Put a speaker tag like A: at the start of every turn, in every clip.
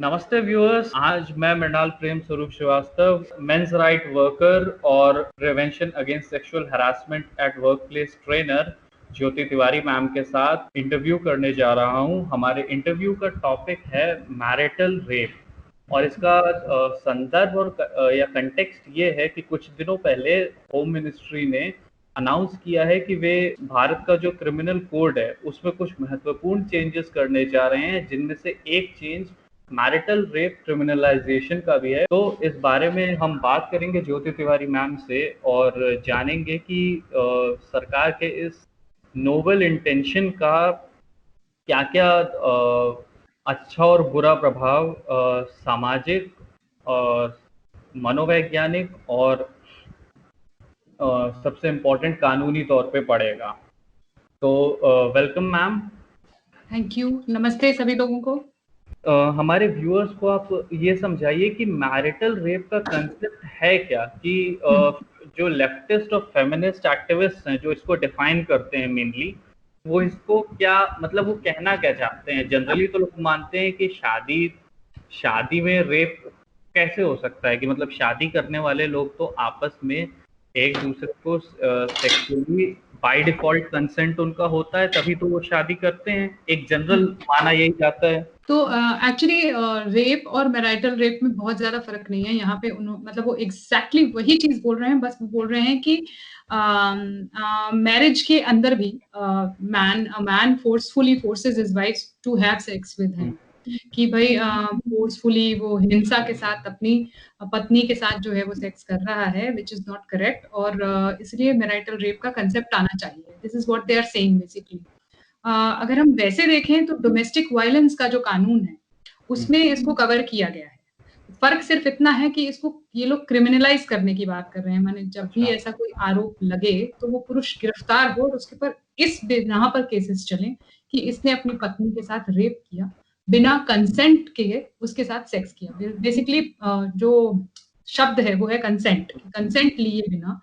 A: नमस्ते व्यूअर्स। आज मैं मृणाल प्रेम स्वरूप श्रीवास्तव, मेंस राइट वर्कर और prevention against sexual harassment at work place trainer Jyoti Tiwari ma'am के साथ इंटरव्यू करने जा रहा हूं। हमारे इंटरव्यू का टॉपिक है मैरिटल रेप और इसका संदर्भ और या कंटेक्स्ट ये है कि कुछ दिनों पहले होम मिनिस्ट्री ने अनाउंस किया है कि वे भारत का जो क्रिमिनल कोड है उसमें कुछ महत्वपूर्ण चेंजेस करने जा रहे हैं, जिनमें से एक चेंज मैरिटल रेप क्रिमिनलाइजेशन का भी है। तो इस बारे में हम बात करेंगे ज्योति तिवारी मैम से और जानेंगे कि सरकार के इस नोबल इंटेंशन का क्या क्या अच्छा और बुरा प्रभाव सामाजिक और मनोवैज्ञानिक और सबसे इम्पोर्टेंट कानूनी तौर पे पड़ेगा। तो वेलकम मैम।
B: Thank you. नमस्ते सभी लोगों को।
A: हमारे व्यूअर्स को आप ये समझाइए कि मैरिटल रेप का कंसेप्ट है क्या, कि जो लेफ्टिस्ट और फेमिनिस्ट एक्टिविस्ट हैं जो इसको डिफाइन करते हैं मेनली, वो इसको क्या मतलब वो कहना क्या चाहते हैं। जनरली तो लोग मानते हैं कि शादी में रेप कैसे हो सकता है, कि मतलब शादी करने वाले लोग तो आपस में एक दूसरे को सेक्सुअली बाय डिफॉल्ट कंसेंट उनका होता है, तभी तो वो शादी करते हैं। एक जनरल माना यही जाता है।
B: तो एक्चुअली रेप और मैरिटल रेप में बहुत ज्यादा फर्क नहीं है यहाँ पे। मतलब वो एग्जैक्टली वही चीज बोल रहे हैं, बस वो बोल रहे हैं कि मैरिज के अंदर भी man forcefully forces his wife to have sex with him, कि भाई फोर्सफुली वो हिंसा के साथ अपनी पत्नी के साथ जो है वो सेक्स कर रहा है, विच इज नॉट करेक्ट। और इसलिए मैरिटल रेप का कंसेप्ट आना चाहिए। This is what they are saying basically. अगर हम वैसे देखें तो डोमेस्टिक वायलेंस का जो कानून है उसमें इसको कवर किया गया है। फर्क सिर्फ इतना है कि इसको ये लोग क्रिमिनलाइज करने की बात कर रहे हैं। माने जब भी ऐसा कोई आरोप लगे तो वो पुरुष गिरफ्तार हो और उसके पर इस बिना पर केसेस चलें कि इसने अपनी पत्नी के साथ रेप किया, बिना कंसेंट के उसके साथ सेक्स किया। बेसिकली जो शब्द है वो है कंसेंट। कंसेंट लिए बिना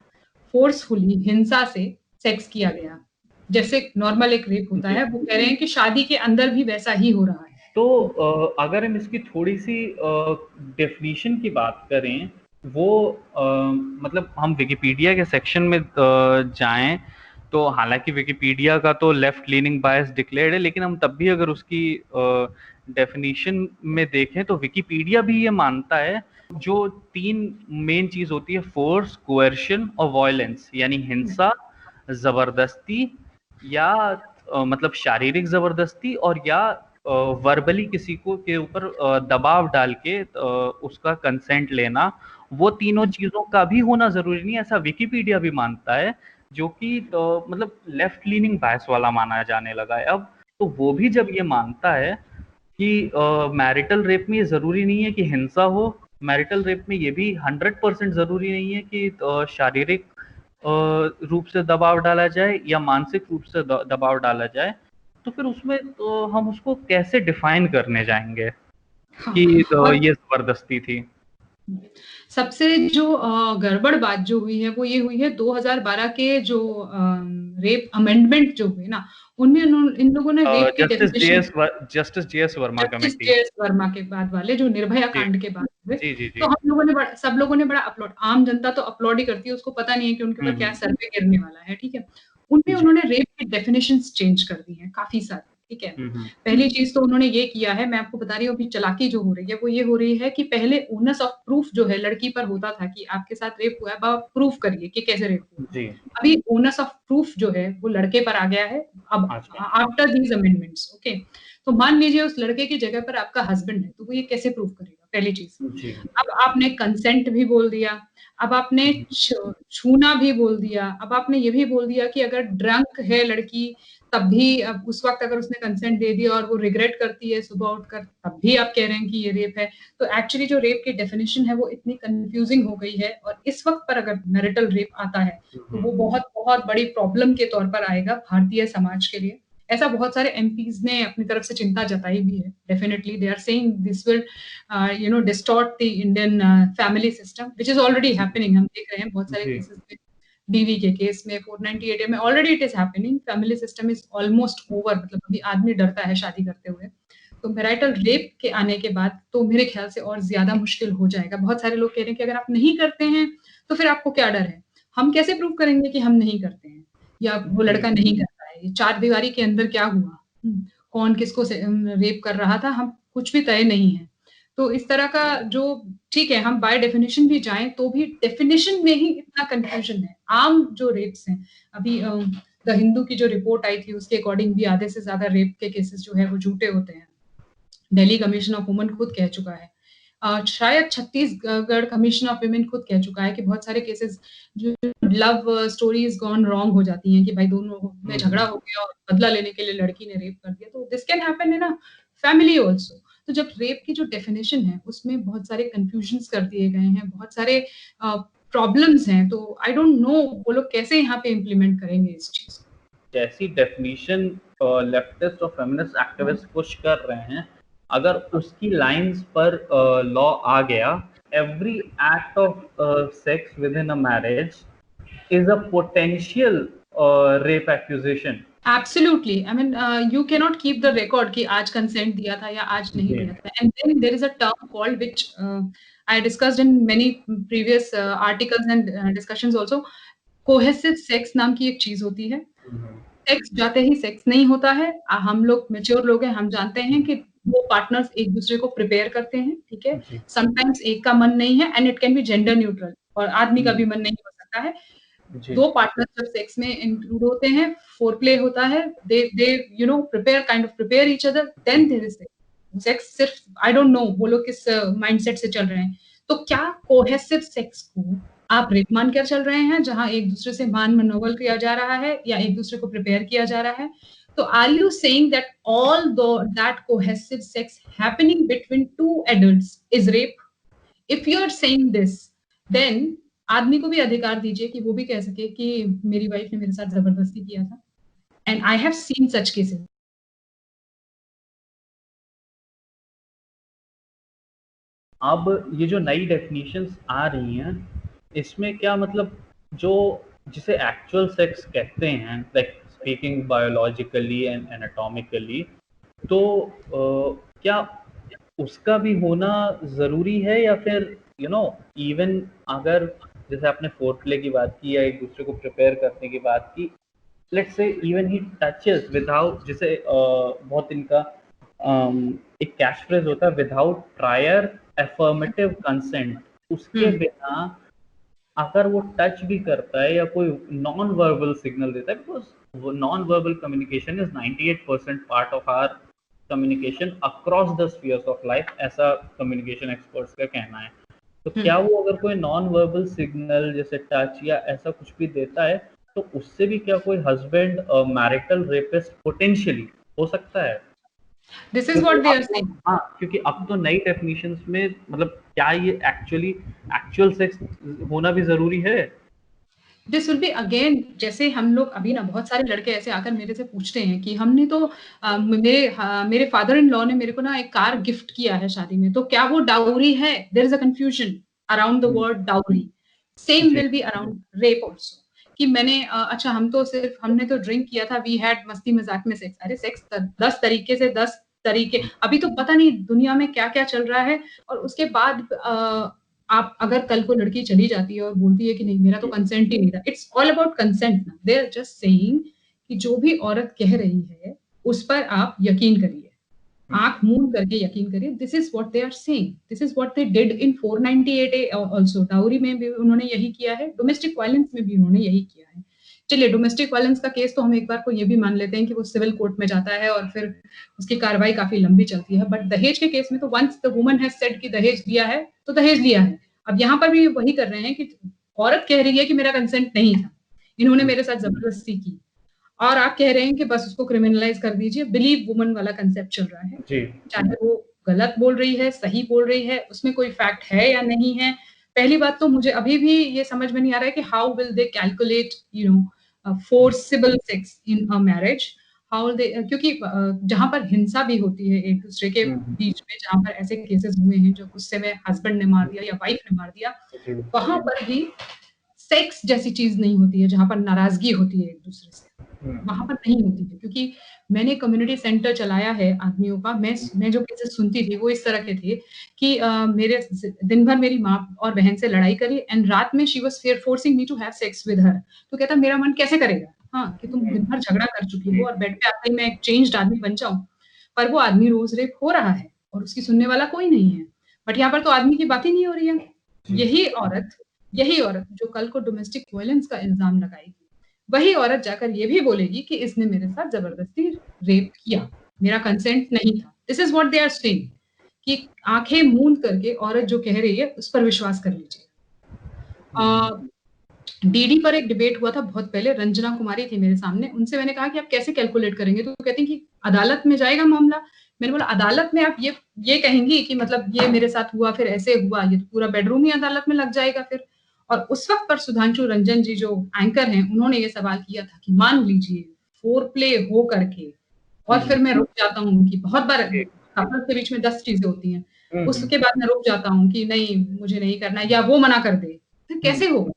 B: फोर्सफुली हिंसा से सेक्स किया गया, जैसे नॉर्मल एक रेप होता है। वो कह रहे हैं कि शादी के अंदर भी वैसा ही हो रहा है।
A: तो अगर हम इसकी थोड़ी सी डेफिनेशन की बात करें, वो मतलब हम विकिपीडिया के सेक्शन में जाएं तो हालांकि विकिपीडिया का तो लेफ्ट लीनिंग बायस डिक्लेयर्ड है, लेकिन हम तब भी अगर उसकी डेफिनेशन में देखें तो विकिपीडिया भी ये मानता है जो तीन मेन चीज होती है, फोर्स, कोएर्शन और वायलेंस, यानी हिंसा, जबरदस्ती या मतलब शारीरिक जबरदस्ती, और या वर्बली किसी को के ऊपर दबाव डाल के उसका कंसेंट लेना। वो तीनों चीजों का भी होना जरूरी नहीं, ऐसा विकिपीडिया भी मानता है, जो कि मतलब लेफ्ट लीनिंग बायस वाला माना जाने लगा है अब। तो वो भी जब ये मानता है कि मैरिटल रेप में ये जरूरी नहीं है कि हिंसा हो, मैरिटल रेप में ये भी 100% जरूरी नहीं है कि शारीरिक रूप से दबाव डाला जाए या मानसिक रूप से दबाव डाला जाए, तो फिर उसमें तो हम उसको कैसे डिफाइन करने जाएंगे कि ये जबरदस्ती थी।
B: सबसे जो गड़बड़ बात जो हुई है वो ये हुई है 2012 के जो रेप अमेंडमेंट जो हुए ना, उनमें इन लोगों ने रेप की definition,
A: justice JS Verma committee,
B: JS Verma के बाद वाले जो निर्भया कांड के बाद हुए, तो हम लोगों ने सब लोगों ने बड़ा अपलोड, आम जनता तो अपलोड ही करती है, उसको पता नहीं है कि उनके ऊपर क्या सर्वे गिरने वाला है। ठीक है, उनमें उन्होंने रेप की डेफिनेशंस चेंज कर दी हैं काफी सारी। ठीक है, पहली चीज तो उन्होंने ये किया है, मैं आपको बता रही हूँ अभी चालाकी जो हो रही है वो ये हो रही है कि पहले ओनस ऑफ प्रूफ जो है लड़की पर होता था कि आपके साथ रेप हुआ है, आप प्रूफ करिए कि कैसे रेप हुआ। अभी ओनस ऑफ प्रूफ जो है वो लड़के पर आ गया है अब, आफ्टर दीज अमेंडमेंट्स। ओके, तो मान लीजिए उस लड़के की जगह पर आपका हस्बैंड है, तो वो ये कैसे प्रूफ करेगा, पहली चीज। अब आपने कंसेंट भी बोल दिया, अब आपने छूना भी बोल दिया, अब आपने ये भी बोल दिया कि अगर ड्रंक है लड़की तब भी, अब उस वक्त अगर उसने कंसेंट दे दिया और वो रिग्रेट करती है सुबह उठकर, तब भी आप कह रहे हैं कि ये रेप है। तो एक्चुअली जो रेप की डेफिनेशन है वो इतनी कंफ्यूजिंग हो गई है, और इस वक्त पर अगर मैरिटल रेप आता है तो वो बहुत बहुत बड़ी प्रॉब्लम के तौर पर आएगा भारतीय समाज के लिए। ऐसा बहुत सारे एमपीज ने अपनी तरफ से चिंता जताई भी है। Definitely they are saying this will distort the Indian family system, which is already happening. हम देख रहे हैं बहुत सारे केसेस में, डीवी के केस में, 498 में already it is happening. Family system is almost over, मतलब अभी आदमी डरता है शादी करते हुए। तो मैरिटल रेप के आने के बाद तो मेरे ख्याल से और ज़्यादा मुश्किल हो जाएगा। बहुत सारे लोग कह रहे हैं कि अगर आप नहीं करते हैं, तो फिर आपको क्या डर है? हम कैसे प्रूव करेंगे कि हम नहीं करते हैं या वो लड़का नहीं करता है? ये चार दीवारी के अंदर क्या हुआ? कौन किसको रेप कर रहा था, हम कुछ भी तय नहीं है। तो इस तरह का जो ठीक है, हम बाय डेफिनिशन भी जाएँ, तो भी डेफिनिशन में ही इतना कन्फ्यूज़न है। आम जो रेप्स हैं, अभी द हिंदू की जो रिपोर्ट आई थी, उसके अकॉर्डिंग भी आधे से ज़्यादा रेप के केसेस जो है, वो झूठे होते हैं। दिल्ली कमीशन ऑफ वुमेन खुद कह चुका है। शायद छत्तीसगढ़ कमीशन ऑफ वुमेन खुद कह चुका है कि बहुत सारे केसेस जो लव स्टोरीज़ गॉन रॉन्ग हो जाती हैं कि भाई दोनों में झगड़ा हो गया और बदला लेने के लिए लड़की ने रेप कर दिया। तो this can happen in a family also. तो जब रेप की जो डेफिनिशन है, उसमें बहुत सारे कन्फ्यूजन्स कर दिए गए हैं, बहुत सारे प्रॉब्लम्स हैं, तो आई डोंट नो वो लोग कैसे यहाँ पे इम्प्लीमेंट करेंगे इस चीज़ को।
A: जैसी डेफिनिशन लेफ्टिस्ट और फेमिनिस्ट एक्टिविस्ट पुश कर रहे हैं, अगर उसकी लाइंस पर लॉ आ गया, every act of sex with in a marriage is a potential rape accusation.
B: Absolutely. I mean, you cannot keep the record कि आज consent दिया था या आज नहीं दिया था. And then there is a term called which I discussed in many previous articles and discussions also. Cohesive sex नाम की एक चीज होती है. सेक्स जाते ही सेक्स नहीं होता है. हम लोग मैच्योर लोग हैं, हम जानते हैं कि वो पार्टनर्स एक दूसरे को प्रिपेयर करते हैं, ठीक है. समटाइम्स एक का मन नहीं है and it can be gender neutral और आदमी का भी मन नहीं हो सकता है. दो पार्टनर्स जब सेक्स में इंक्लूड होते हैं, फोरप्ले होता है, they you know prepare each other, then there is sex. Sex सिर्फ आई डोंट नो वो लोग किस माइंडसेट से चल रहे हैं. तो क्या कोहेसिव सेक्स को आप रेप मान कर चल रहे हैं, जहां एक दूसरे से मान मनोबल किया जा रहा है या एक दूसरे को प्रिपेयर किया जा रहा है? तो are you saying that all that cohesive sex happening between two adults is rape? If you are saying this, then आदमी को भी अधिकार दीजिए कि वो भी कह सके कि मेरी वाइफ ने मेरे साथ जबरदस्ती किया था. And I have seen such cases.
A: अब ये जो नई डेफिनेशंस आ रही हैं, इसमें क्या मतलब जो जिसे एक्चुअल सेक्स कहते हैं, like speaking biologically and anatomically, तो क्या उसका भी होना ज़रूरी है या फिर इवन अगर जैसे आपने फोरप्ले की बात की या एक दूसरे को प्रिपेयर करने की बात की, let's say even he touches without, जैसे बहुत इनका एक कैच फ्रेज होता है, विदाउट प्रायर एफर्मेटिव कंसेंट, उसके बिना अगर वो टच भी करता है या कोई नॉन वर्बल सिग्नल देता है, बिकॉज वो non verbal communication is 98% part of our communication across the spheres of life, ऐसा कम्युनिकेशन एक्सपर्ट्स का कहना है. तो क्या वो अगर कोई नॉन वर्बल सिग्नल जैसे टच या ऐसा कुछ भी देता है, तो उससे भी क्या कोई हस्बैंड मैरिटल रेपिस्ट पोटेंशियली हो सकता है?
B: This is what they are saying.
A: हाँ, क्योंकि अब तो नई डेफिनेशंस में मतलब क्या ये एक्चुअल सेक्स होना भी जरूरी है?
B: दिस विल बी अगेन, जैसे हम लोग अभी ना बहुत सारे लड़के ऐसे आकर मेरे से पूछते हैं कि हमने तो मेरे फादर इन लॉ ने मेरे को ना एक कार गिफ्ट किया है शादी में, तो क्या वो डाउरी है? There is a confusion around the word dowry. Same will be around rape also. कि मैंने अच्छा हमने तो ड्रिंक किया था, वी हैड मस्ती मजाक में सेक्स. अरे सेक्स 10 तरीके से 10 तरीके, अभी तो पता नहीं दुनिया में क्या क्या चल रहा है. और उसके बाद आप अगर कल को लड़की चली जाती है और बोलती है कि नहीं मेरा तो कंसेंट ही नहीं था. इट्स ऑल अबाउट कंसेंट ना. दे आर जस्ट सेइंग कि जो भी औरत कह रही है उस पर आप यकीन करिए, आंख मूंद करके यकीन करिए. This is what they are saying. This is what they did in 498A also. Dowry में भी उन्होंने यही किया है, डोमेस्टिक वायलेंस में भी उन्होंने यही किया है. चलिए डोमेस्टिक वायलेंस का केस तो हम एक बार को ये भी मान लेते हैं कि वो सिविल कोर्ट में जाता है और फिर उसकी कार्रवाई काफी लंबी चलती है. बट दहेज के केस में तो once the woman has said कि दहेज दिया है तो दहेज लिया है. अब यहाँ पर भी वही कर रहे हैं कि औरत कह रही है कि मेरा कंसेंट नहीं था, इन्होंने मेरे साथ जबरदस्ती की, और आप कह रहे हैं कि बस उसको क्रिमिनलाइज कर दीजिए. बिलीव वुमन वाला कंसेप्ट चल रहा है. चाहे वो गलत बोल रही है, सही बोल रही है, उसमें कोई फैक्ट है या नहीं है. पहली बात तो मुझे अभी भी ये समझ में नहीं आ रहा है कि how will they calculate forcible sex in a marriage. How they, क्योंकि जहां पर हिंसा भी होती है एक दूसरे के बीच में, जहां पर ऐसे केसेस हुए हैं जो गुस्से में हस्बैंड ने मार दिया या वाइफ ने मार दिया, वहां पर भी सेक्स जैसी चीज नहीं होती है जहां पर नाराजगी होती है एक दूसरे से. वहाँ पर नहीं होती है, क्योंकि मैंने कम्युनिटी सेंटर चलाया है आदमियों का। मैं जो केसेस सुनती थी वो इस तरह के थे कि मेरे दिन भर मेरी माँ और बहन से लड़ाई करी एंड रात में she was forcing me to have sex with her. तो कहता मेरा मन कैसे करेगा? हाँ, कि तुम दिन भर झगड़ा कर चुकी हो और बेड पे आते ही मैं एक चेंज्ड आदमी बन जाऊँ। पर वो आदमी रोज़ रेप हो रहा है और उसकी सुनने वाला कोई नहीं है। बट यहाँ पर तो आदमी की बात ही नहीं हो रही है। यही औरत जो कल को डोमेस्टिक वायलेंस का इल्ज़ाम लगाएगी, वही औरत जाकर ये भी बोलेगी कि इसने मेरे साथ ज़बरदस्ती रेप किया, मेरा कंसेंट नहीं था। This is what they are saying कि आँखें मूंद करके औरत जो कह रही है, उस पर विश्वास कर लीजिए। डीडी पर एक डिबेट हुआ था बहुत पहले, रंजना कुमारी थी मेरे सामने, उनसे मैंने कहा कि आप कैसे कैलकुलेट करेंगे? तो कहती हैं कि अदालत में जाएगा मामला। मैंने बोला अदालत में आप ये कहेंगी कि मतलब ये मेरे साथ हुआ, फिर ऐसे हुआ, ये तो पूरा बेडरूम ही अदालत में लग जाएगा फिर। और उस वक़्त पर सुधांशु रंजन जी जो एंकर हैं, उन्होंने ये सवाल किया था कि मान लीजिए फोरप्ले हो करके और फिर मैं रुक जाता हूँ कि बहुत बार कपल्स के बीच में 10 चीज़ें होती हैं। उसके बाद मैं रुक जाता हूँ कि नहीं, मुझे नहीं करना या वो मना कर दे, फिर कैसे होगा?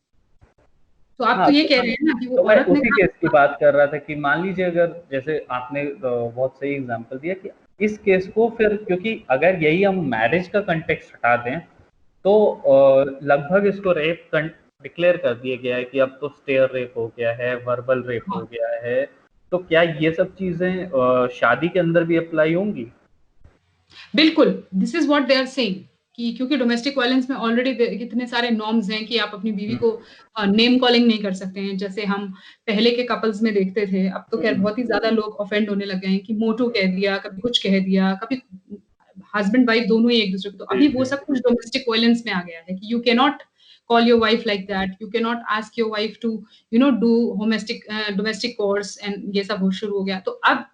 B: तो आप तो ये कह रहे हैं ना कि वो
A: तो मैं
B: औरत ने
A: उसी
B: कहा
A: केस की बात कर रहा था कि मान लीजिए अगर जैसे आपने बहुत सही एग्जांपल दिया कि इस केस को फिर, क्योंकि अगर यही हम मैरिज का कंटेक्स्ट हटा दें तो लगभग इसको रेप डिक्लेयर कर दिया गया है कि अब तो स्टेयर रेप हो गया है, वर्बल रेप हो गया है। तो क्या ये सब चीजें शादी के अंदर भी अप्लाई होंगी?
B: बिल्कुल, this is what they are saying कि क्योंकि डोमेस्टिक वायलेंस में ऑलरेडी इतने सारे नॉर्म्स हैं कि आप अपनी बीवी को नेम कॉलिंग नहीं कर सकते हैं। जैसे हम पहले के कपल्स में देखते थे, अब तो खैर बहुत ही ज़्यादा लोग ऑफेंड होने लग गए हैं कि मोटू कह दिया, कभी कुछ कह दिया, कभी हस्बैंड वाइफ दोनों ही एक-दूसरे को। तो अभी वो सब कुछ डोमेस्टिक वायलेंस में आ गया है कि you can not call your wife like that, you can not ask your wife to do domestic chores and ये सब शुरू हो गया। तो अब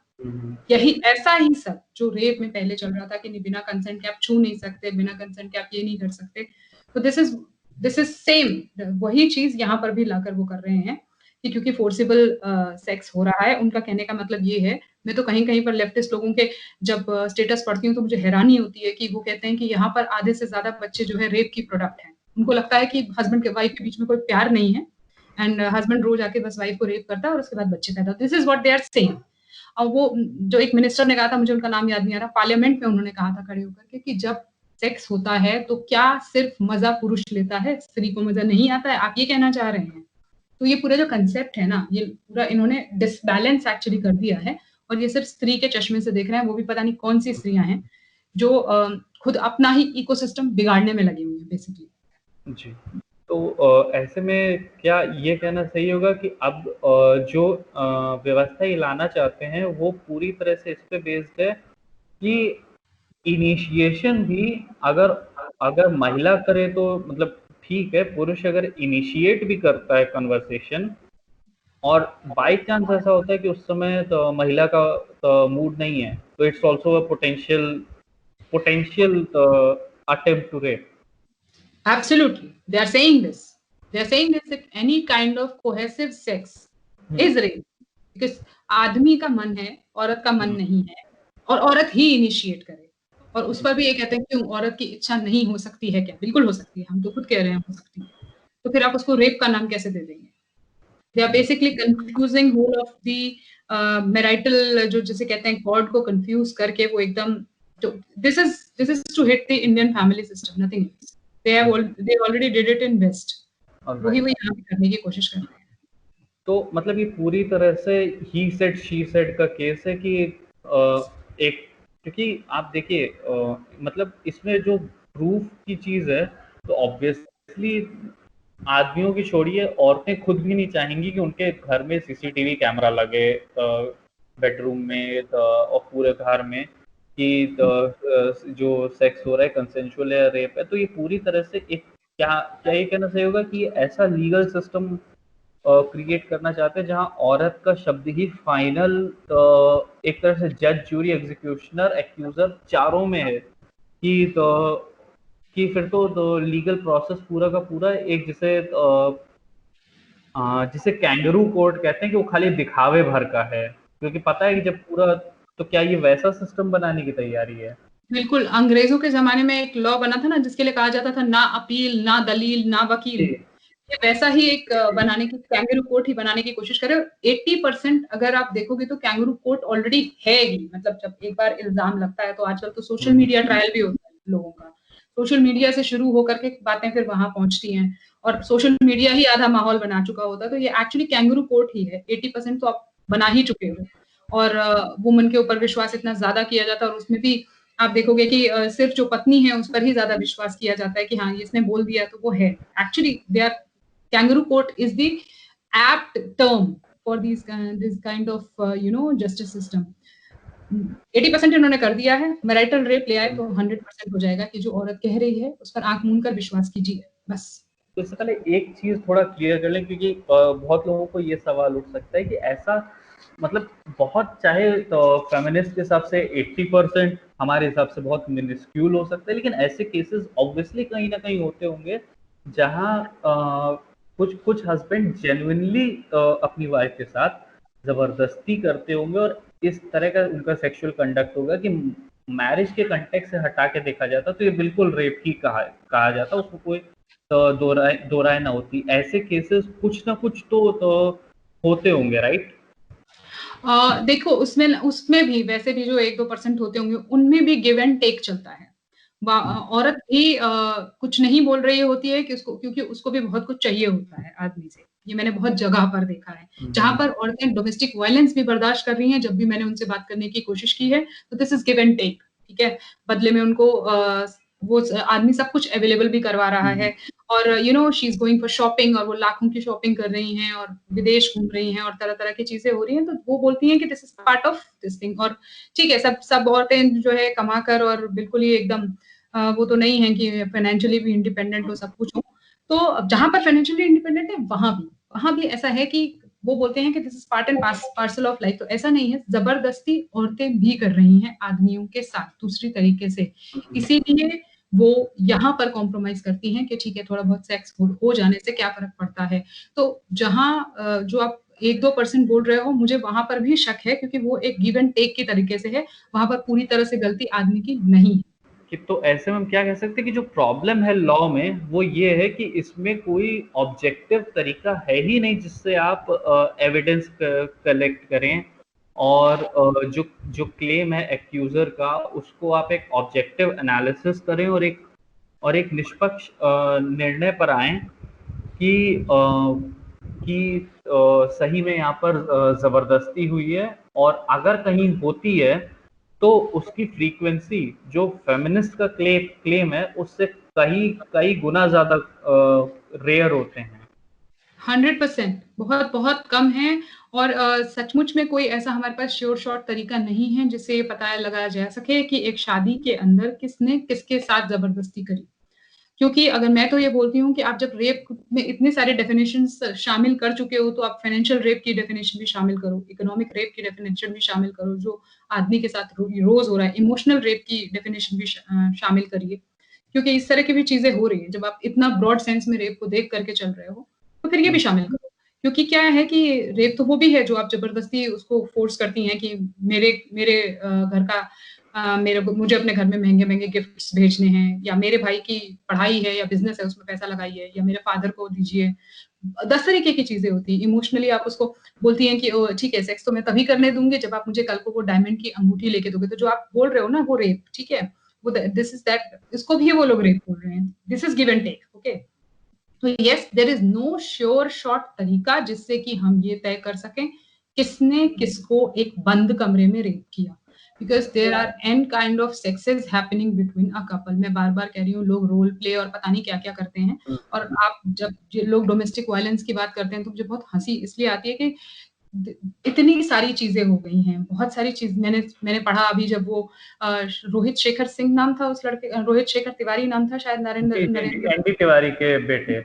B: यही ऐसा ही सब जो रेप में पहले चल रहा था कि बिना कंसेंट के आप छू नहीं सकते, बिना कंसेंट के आप ये नहीं कर सकते। तो दिस इज सेम वही चीज़ यहाँ पर भी लाकर वो कर रहे हैं कि क्योंकि फोर्सिबल सेक्स हो रहा है, उनका कहने का मतलब ये है। मैं तो कहीं-कहीं पर लेफ्टिस्ट लोगों के जब स्टेटस पढ़ती हूँ तो मुझे हैरानी होती है कि वो कहते हैं कि यहाँ पर आधे से ज़्यादा बच्चे जो है रेप की प्रोडक्ट हैं। उनको लगता है कि हस्बैंड के वाइफ के बीच में कोई प्यार नहीं है एंड हस्बैंड रोज़ आके बस वाइफ को रेप करता है और उसके बाद बच्चे पैदा होते हैं। This is what they are saying. और वो जो एक मिनिस्टर ने कहा था, मुझे उनका नाम याद नहीं आ रहा, पार्लियामेंट में उन्होंने कहा था खड़े होकर के कि जब सेक्स होता है तो क्या सिर्फ मज़ा पुरुष लेता है, स्त्री को मज़ा नहीं आता है? आप ये कहना चाह रहे हैं? तो ये पूरा जो कांसेप्ट है ना, ये पूरा इन्होंने डिसबैलेंस एक्चुअली कर दिया है और ये सिर्फ स्त्री के चश्मे से देख रहे हैं, वो भी पता नहीं कौन-सी स्त्रियाँ हैं, जो खुद अपना ही इकोसिस्टम बिगाड़ने में लगी हुई हैं बेसिकली।
A: जी। तो ऐसे में क्या ये कहना सही होगा कि अब जो व्यवस्था ये लाना चाहते हैं वो पूरी तरह से इस पे बेस्ड है कि इनिशिएशन भी अगर अगर महिला करे तो मतलब ठीक है, पुरुष अगर इनिशिएट भी करता है कन्वर्सेशन और बाय चांस ऐसा होता है कि उस समय तो महिला का तो मूड नहीं है, तो it's also a potential attempt to rape.
B: Absolutely. They are saying this. They are saying this that any kind of cohesive sex is rape. Because आदमी का मन है, औरत का मन नहीं है और औरत ही इनिशिएट करे। और उस पर भी ये कहते हैं क्यों औरत की इच्छा नहीं हो सकती है क्या? बिल्कुल हो सकती है, हम तो खुद कह रहे हैं हो सकती है। तो फिर आप उसको रेप का नाम कैसे दे देंगे? They are basically confusing whole of the marital जो जिसे कहते हैं गॉड को कन्फ्यूज़ करके वो एकदम तो this is to hit the Indian family system, nothing else. They already did it in West. वही वो यहाँ पे करने की कोशिश कर रहे हैं।
A: तो मतलब ये पूरी तरह से ही सेड शी सेड का केस है कि एक, क्योंकि आप देखिए मतलब इसमें जो प्रूफ की चीज़ है तो ऑब्वियसली आदमियों की छोड़िए, औरतें खुद भी नहीं चाहेंगी कि उनके घर में सीसीटीवी कैमरा लगे बेडरूम में और पूरे घर में कि जो सेक्स हो रहा है कंसेंशुअल है, रेप है। तो ये पूरी तरह से एक क्या क्या ये कहना सही होगा कि ऐसा लीगल सिस्टम क्रिएट करना चाहते हैं जहां औरत का शब्द ही फाइनल एक तरह से जज, जूरी, एग्जीक्यूशनर, एक्यूजर चारों में है कि फिर तो लीगल प्रोसेस पूरा का पूरा एक जिसे कैंगरू कोर्ट कहते हैं कि वो खाली दिखावे भर का है, क्योंकि पता है कि जब पूरा, तो क्या ये वैसा सिस्टम बनाने की तैयारी है?
B: बिल्कुल, अंग्रेजों के ज़माने में एक लॉ बना था ना जिसके लिए कहा जाता था ना अपील, ना दलील, ना वकील। ये वैसा ही एक बनाने की कैंगरू कोर्ट ही बनाने की कोशिश करे। 80% अगर आप देखोगे तो कैंगरू कोर्ट ऑलरेडी है ही, मतलब जब एक बार इल्जाम लगता है तो आजकल तो सोशल मीडिया ट्रायल भी होता है लोगों का। सोशल मीडिया से शुरू होकर के बातें फिर वहां पहुंचती हैं और सोशल मीडिया ही आधा माहौल बना चुका होता है, तो ये एक्चुअली कैंगरू कोर्ट ही है। 80% तो आप बना ही चुके हो और वुमन के ऊपर विश्वास इतना ज्यादा किया जाता है और उसमें भी आप देखोगे कि सिर्फ जो पत्नी है उस पर ही ज्यादा विश्वास किया जाता है कि हाँ इसने बोल दिया तो वो है। Actually they are kangaroo court is the apt term for this kind of justice system. 80% इन्होंने कर दिया है, मैरिटल रेप ले आए तो 100% हो जाएगा कि जो औरत कह रही है उस पर आंख मूंद कर विश्वास कीजिए बस।
A: तो इससे पहले एक चीज थोड़ा क्लियर कर लें, क्योंकि बहुत लोगों को ये सवाल उठ सकता है कि ऐसा मतलब बहुत चाहे तो फेमिनिस्ट के हिसाब से 80% हमारे हिसाब से बहुत मिनिस्क्यूल हो सकता है, लेकिन ऐसे केसेस ऑब्वियसली कहीं ना कहीं होते होंगे जहां कुछ कुछ हस्बैंड जेन्युइनली अपनी वाइफ के साथ जबरदस्ती करते होंगे और इस तरह का उनका सेक्सुअल कंडक्ट होगा कि मैरिज के कंटेक्स्ट से हटा के देखा जाता तो ये बिल्कुल रेप ही कहा जाता, उसको कोई दो राय ना होती। ऐसे केसेस कुछ ना कुछ तो होते होंगे, राइट?
B: देखो उसमें भी वैसे भी जो 1-2% होते होंगे उनमें भी गिव एंड टेक चलता है। औरत भी कुछ नहीं बोल रही होती है कि क्योंकि उसको भी बहुत कुछ चाहिए होता है आदमी से। ये मैंने बहुत जगह पर देखा है जहां पर औरतें डोमेस्टिक वायलेंस भी बर्दाश्त कर रही हैं। जब भी मैंने उनसे बात करने की कोशिश की है तो this is give and take, ठीक है। बदले में उनको वो आदमी सब कुछ अवेलेबल भी करवा रहा है और she is going for shopping और वो लाखों की शॉपिंग कर रही हैं और विदेश घूम रही हैं और तरह तरह की चीजें हो रही हैं, तो वो बोलती हैं कि this is part of this thing. और ठीक है, सब औरतें जो है कमा कर और बिल्कुल ही एकदम वो तो नहीं है कि फाइनेंशियली भी इंडिपेंडेंट हो, सब कुछ हो। तो जहां पर फाइनेंशियली इंडिपेंडेंट है वहां भी ऐसा है कि वो बोलते हैं कि this is part and parcel of life. तो ऐसा नहीं है, जबरदस्ती औरतें भी कर रही हैं आदमियों के साथ दूसरी तरीके से। इसीलिए वो यहाँ पर कॉम्प्रोमाइज करती हैं कि ठीक है थोड़ा बहुत सेक्स हो जाने से क्या फर्क पड़ता है। तो जहाँ जो आप 1-2% बोल रहे हो, मुझे वहां पर भी शक है क्योंकि वो एक गिव एंड टेक की तरीके से है। वहां पर पूरी तरह से गलती आदमी की नहीं है।
A: कि तो ऐसे में हम क्या कह सकते हैं कि जो प्रॉब्लम है लॉ में वो ये है कि इसमें कोई ऑब्जेक्टिव तरीका है ही नहीं जिससे आप एविडेंस कलेक्ट करें और जो जो क्लेम है एक्यूजर का उसको आप एक ऑब्जेक्टिव एनालिसिस करें और एक निष्पक्ष निर्णय पर आए कि सही में यहाँ पर जबरदस्ती हुई है, और अगर कहीं होती है तो उसकी फ्रीक्वेंसी जो फेमिनिस्ट का क्लेम है उससे कई गुना ज्यादा रेयर होते हैं।
B: 100% बहुत बहुत कम है और सचमुच में कोई ऐसा हमारे पास श्योर शॉर्ट तरीका नहीं है जिससे ये पता लगाया जा सके कि एक शादी के अंदर किसने किसके साथ जबरदस्ती करी। क्योंकि अगर मैं तो ये बोलती हूँ कि आप जब रेप में इतने सारे डेफिनेशंस शामिल कर चुके हो तो आप फाइनेंशियल रेप की डेफिनेशन भी शामिल करो, इकोनॉमिक रेप की डेफिनेशन भी शामिल करो जो आदमी के साथ रोज हो रहा है, इमोशनल रेप की डेफिनेशन भी शामिल करिए। क्योंकि इस तरह की भी चीजें हो रही है। जब आप इतना ब्रॉड सेंस में रेप को देख करके चल रहे हो तो फिर ये भी शामिल करो। क्योंकि क्या है कि रेप तो वो भी है जो आप जबरदस्ती उसको फोर्स करती हैं कि मेरे मेरे घर का मुझे अपने घर में महंगे-महंगे गिफ्ट्स भेजने हैं, या मेरे भाई की पढ़ाई है या बिज़नेस है उसमें पैसा लगाइए, या मेरे फादर को दीजिए। 10 तरीके की चीज़ें होती हैं। इमोशनली आप उसको बोलती हैं कि ठीक है, सेक्स तो मैं तभी करने दूँगी जब आप मुझे कल को वो डायमंड की अंगूठी लेके दोगे। तो जो आप बोल रहे हो ना वो रेप, ठीक है? वो दिस इज़ दैट, इसको भी वो लोग रेप बोल रहे हैं। This is give and take, okay? तो yes, there is no sure shot तरीका जिससे कि हम ये तय कर सकें किसने किसको एक बंद कमरे में रेप किया। Because there are an kind of sexes happening between a couple. मैं बार बार कह रही हूँ, लोग रोल प्ले और पता नहीं क्या क्या करते हैं। और आप जब लोग डोमेस्टिक वायलेंस की बात करते हैं तो मुझे बहुत हंसी इसलिए आती है कि इतनी सारी चीजें हो गई हैं, बहुत सारी चीज मैंने पढ़ा अभी जब वो रोहित शेखर सिंह नाम था उस लड़के, रोहित शेखर तिवारी नाम था शायद, नरेंद्र
A: एनडी तिवारी के बेटे।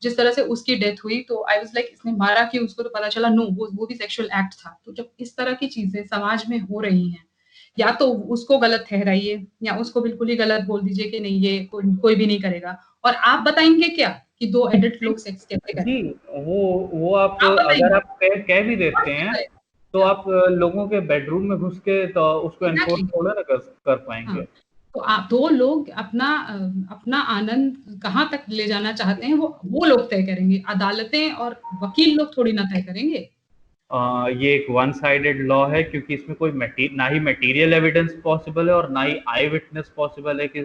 B: जिस तरह से उसकी डेथ हुई तो आई वाज लाइक इसने मारा क्यों, उसको तो पता चला नो वो भी सेक्सुअल एक्ट था। तो जब इस तरह की चीजें समाज में हो रही हैं, या तो उसको गलत ठहराइए या उसको बिल्कुल ही गलत बोल दीजिए कि नहीं ये कोई भी नहीं करेगा, और आप बताएंगे क्या कि 2 एडल्ट लोग सेक्स कैसे करें?
A: जी, वो आप अगर आप कह भी देते हैं तो आप लोगों के बेडरूम में घुस के तो उसको एनफोर्स
B: एग्जैक्टली
A: थोड़ा ना कर पाएंगे।
B: हाँ, तो आप 2 लोग अपना आनंद कहाँ तक ले जाना चाहते हैं वो लोग तय करेंगे। अदालतें और वकील लोग थोड़ी ना तय करेंगे।
A: ये एक वन साइडेड लॉ है, क्योंकि इसमें कोई ना ही मटेरियल एविडेंस पॉसिबल है और ना ही आई विटनेस पॉसिबल है कि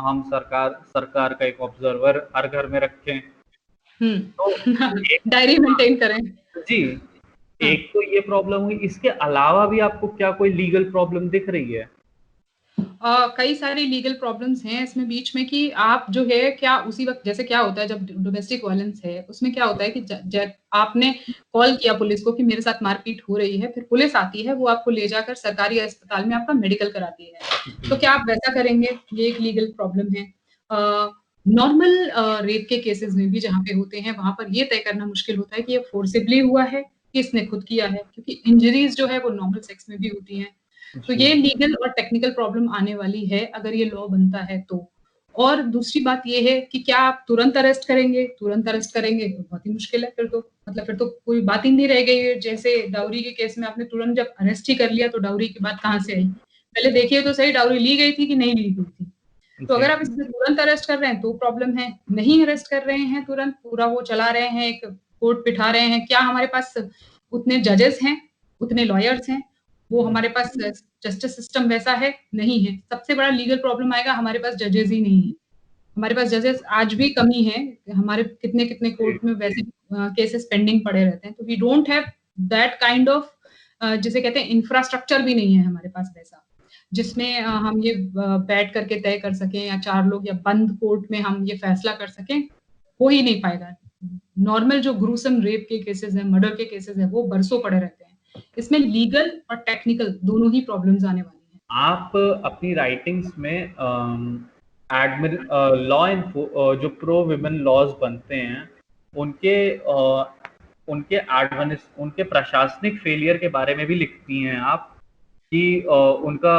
A: हम सरकार का एक ऑब्जर्वर हर घर में रखें। तो
B: डायरी मेंटेन करें।
A: जी,
B: हाँ।
A: एक तो ये प्रॉब्लम हुई, इसके अलावा भी आपको क्या कोई लीगल प्रॉब्लम दिख रही है?
B: कई सारी लीगल प्रॉब्लम्स हैं इसमें बीच में कि आप जो है क्या उसी वक़्त जैसे क्या होता है जब डोमेस्टिक वायलेंस है, उसमें क्या होता है कि ज आपने कॉल किया पुलिस को कि मेरे साथ मारपीट हो रही है, फिर पुलिस आती है, वो आपको ले जाकर सरकारी अस्पताल में आपका मेडिकल कराती है। तो क्या आप वैसा करेंगे? ये एक लीगल प्रॉब्लम है। नॉर्मल रेप के केसेज़ में भी जहाँ पे होते हैं, वहाँ पर ये तय करना मुश्किल होता है कि ये फोर्सिबली हुआ है कि इसने खुद किया है, क्योंकि इंजरीज़ जो है वो नॉर्मल सेक्स में भी होती हैं। तो ये लीगल और टेक्निकल प्रॉब्लम आने वाली है अगर ये लॉ बनता है तो। और दूसरी बात ये है कि क्या आप तुरंत अरेस्ट करेंगे? तुरंत अरेस्ट करेंगे तो बहुत ही मुश्किल है फिर तो। मतलब फिर तो कोई बात ही नहीं रह गई। जैसे डाउरी के केस में आपने तुरंत जब अरेस्ट ही कर लिया तो डाउरी की बात कहाँ से आई? पहले देखिए तो सही डाउरी ली गई थी कि नहीं ली गई थी? तो अगर आप इसमें तुरंत अरेस्ट कर रहे हैं तो प्रॉब्लम है, नहीं अरेस्ट कर रहे हैं तुरंत, पूरा वो चला रहे हैं, एक कोर्ट बिठा रहे हैं, क्या हमारे पास उतने जजेस हैं, उतने लॉयर्स हैं? वो हमारे पास जस्टिस सिस्टम वैसा है? नहीं है। सबसे बड़ा लीगल प्रॉब्लम आएगा हमारे पास जजेस ही नहीं है। हमारे पास जजेस आज भी कमी है। हमारे कितने-कितने कोर्ट में वैसे केसेस पेंडिंग पड़े रहते हैं। तो we don't have that kind of जिसे कहते हैं इंफ्रास्ट्रक्चर भी नहीं है हमारे पास वैसा, जिसमें हम ये बैठ करके तय कर सकें या 4 लोग या बंद कोर्ट में हम ये फैसला कर सकें, हो ही नहीं पाएगा। नॉर्मल जो ग्रूसम रेप के केसेस हैं, मर्डर के केसेस हैं, वो बरसों पड़े रहते हैं। इसमें लीगल और टेक्निकल दोनों ही प्रॉब्लम्स आने वाली हैं।
A: आप अपनी राइटिंग्स में जो प्रो विमेन लॉज बनते हैं, उनके उनके प्रशासनिक फेलियर के बारे में भी लिखती हैं आप कि उनका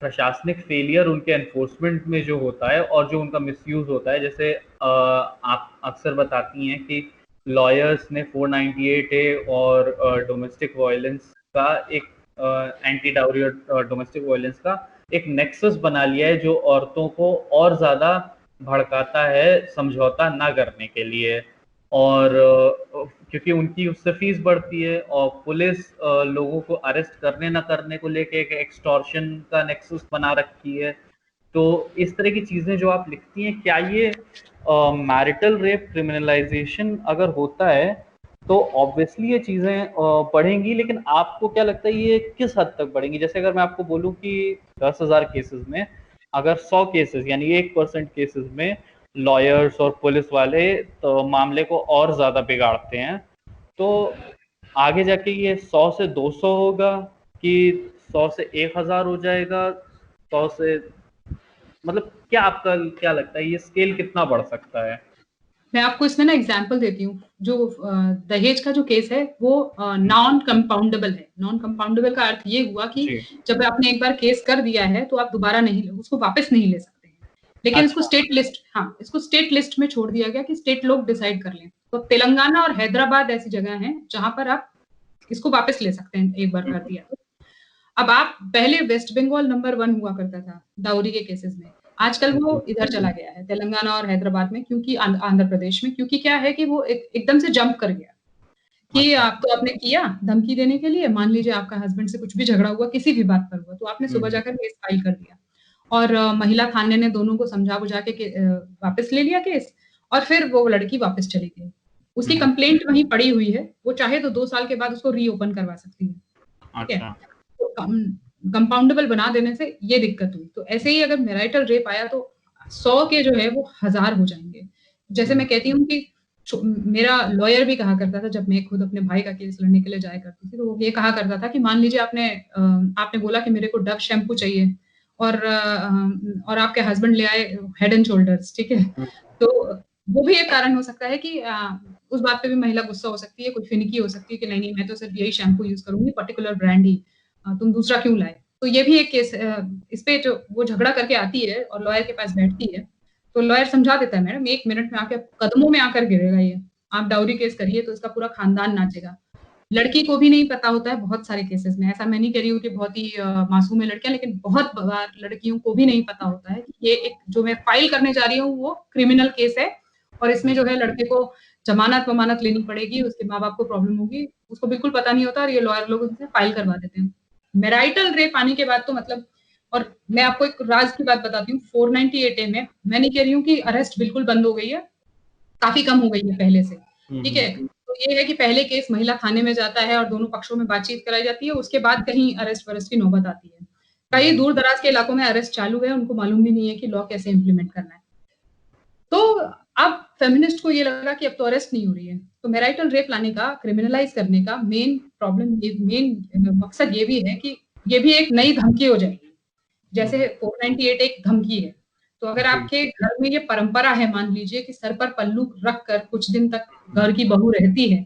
A: प्रशासनिक फेलियर उनके एनफोर्समेंट में जो होता है और जो उनका मिसयूज होता है। जैसे आप अक्सर बताती हैं कि लॉयर्स ने 498 ए और डोमेस्टिक वायलेंस का एक एंटी डाउरी और डोमेस्टिक वायलेंस का एक नेक्सस बना लिया है, जो औरतों को और ज़्यादा भड़काता है समझौता ना करने के लिए। और क्योंकि उनकी उससे फीस बढ़ती है और पुलिस लोगों को अरेस्ट करने ना करने को लेके एक एक्सटॉर्शन का नेक्सस बना रखी है। तो इस तरह की चीज़ें जो आप लिखती हैं, क्या ये मैरिटल रेप क्रिमिनलाइजेशन अगर होता है तो ऑब्वियसली ये चीज़ें बढ़ेंगी, लेकिन आपको क्या लगता है ये किस हद तक बढ़ेंगी? जैसे अगर मैं आपको बोलूँ कि 10,000 केसेस में अगर 100 केसेस यानी 1% केसेस में लॉयर्स और पुलिस वाले तो मामले को और ज़्यादा बिगाड़ते हैं, तो आगे जाके ये 100 से 200 होगा कि 100 से 1000 हो जाएगा? 100 से मतलब क्या लगता है ये स्केल कितना बढ़ सकता है?
B: मैं आपको इसमें ना एग्ज़ाम्पल देती हूँ। जो दहेज का जो केस है वो नॉन कंपाउंडेबल है। नॉन कंपाउंडेबल का अर्थ ये हुआ कि
A: जी।
B: जब आपने एक बार केस कर दिया है तो आप दोबारा नहीं उसको वापस नहीं ले सकते हैं। लेकिन इसको
A: अच्छा।
B: इसको स्टेट लिस्ट में छोड़ दिया गया कि स्टेट लोग डिसाइड कर लें। तो तेलंगाना और हैदराबाद ऐसी जगह हैं जहाँ पर आप इसको वापस ले सकते हैं एक बार कर दिया तो। अब आप पहले वेस्ट बंगाल नंबर 1 हुआ करता था डाउरी के केसेस में। आजकल वो इधर चला गया है तेलंगाना और हैदराबाद में क्योंकि आंध्र प्रदेश में क्योंकि क्या है कि वो एकदम से जंप कर गया कि आप तो आपने किया धमकी देने के लिए मान लीजिए आपका हस्बैंड से कुछ भी झगड़ा हुआ किसी भी बात पर हुआ तो आपने सुबह जाकर केस फाइल कर दिया और महिला थाने ने दोनों को समझा बुझा के वापस ले लिया केस और फिर वो लड़की वापस चली गई। उसकी कंप्लेंट वहीं पड़ी हुई है, वो चाहे तो 2 साल के बाद उसको रीओपन करवा सकती है। ठीक है?
A: अच्छा।
B: तो कंपाउंडेबल बना देने से ये दिक्कत हुई। तो ऐसे ही अगर मैरिटल रेप आया तो 100 के जो है वो 1000 हो जाएँगे। जैसे मैं कहती हूँ कि मेरा लॉयर भी कहा करता था जब मैं खुद अपने भाई का केस लड़ने के लिए जाया करती थी, तो वो ये कहा करता था कि मान लीजिए आपने बोला कि मेरे को डव शैम्पू चाहिए और आपके हस्बैंड ले आए हेड एंड शोल्डर्स, ठीक है? तो वो भी एक कारण हो सकता है कि उस बात पे भी महिला गुस्सा हो सकती है, कुछ फिनिकी हो सकती है कि नहीं, मैं तो सिर्फ यही शैम्पू यूज़ करूँगी, पर्टिकुलर ब्रांड ही। तुम दूसरा क्यों लाए? तो ये भी एक केस इस पे जो वो झगड़ा करके आती है और लॉयर के पास बैठती है, तो लॉयर समझा देता है मैडम 1 मिनट में आके कदमों में आकर गिरेगा ये। आप डाउरी केस करिए तो इसका पूरा खानदान नाचेगा। लड़की को भी नहीं पता होता है बहुत सारे केसेस में। ऐसा मैं नहीं कह रही हूँ कि बहुत ही मासूम है लड़कियां, लेकिन बहुत बार लड़कियों को भी नहीं पता होता है कि ये एक जो मैं फाइल करने जा रही हूँ वो क्रिमिनल केस है, और इसमें जो है लड़के को जमानत वमानत लेनी पड़ेगी, उसके माँ बाप को प्रॉब्लम होगी, उसको बिल्कुल पता नहीं होता, और ये लॉयर लोग उनसे फाइल करवा देते हैं। मैराइटल रेप आने के बाद तो मतलब, और मैं आपको एक राज की बात बताती हूँ, 498A में, मैं नहीं कह रही हूँ कि अरेस्ट बिल्कुल बंद हो गई है, काफी कम हो गई है पहले से, ठीक है। तो ये है कि पहले केस महिला थाने में जाता है और दोनों पक्षों में बातचीत कराई जाती है, उसके बाद कहीं अरेस्ट वरेस्ट की नौबत आती है। कई दूर दराज के इलाकों में अरेस्ट चालू है, उनको मालूम भी नहीं है कि लॉ कैसे इम्प्लीमेंट करना है। तो अब फेमिनिस्ट को ये लगा कि अब तो अरेस्ट नहीं हो रही है, तो मैराइटल रेप लाने का, क्रिमिनलाइज करने का मेन प्रॉब्लम, ये मेन मकसद ये भी है कि ये भी एक नई धमकी हो जाएगी। जैसे 498 एक धमकी है, तो अगर आपके घर में ये परंपरा है, मान लीजिए कि सर पर पल्लू रखकर कुछ दिन तक घर की बहू रहती है,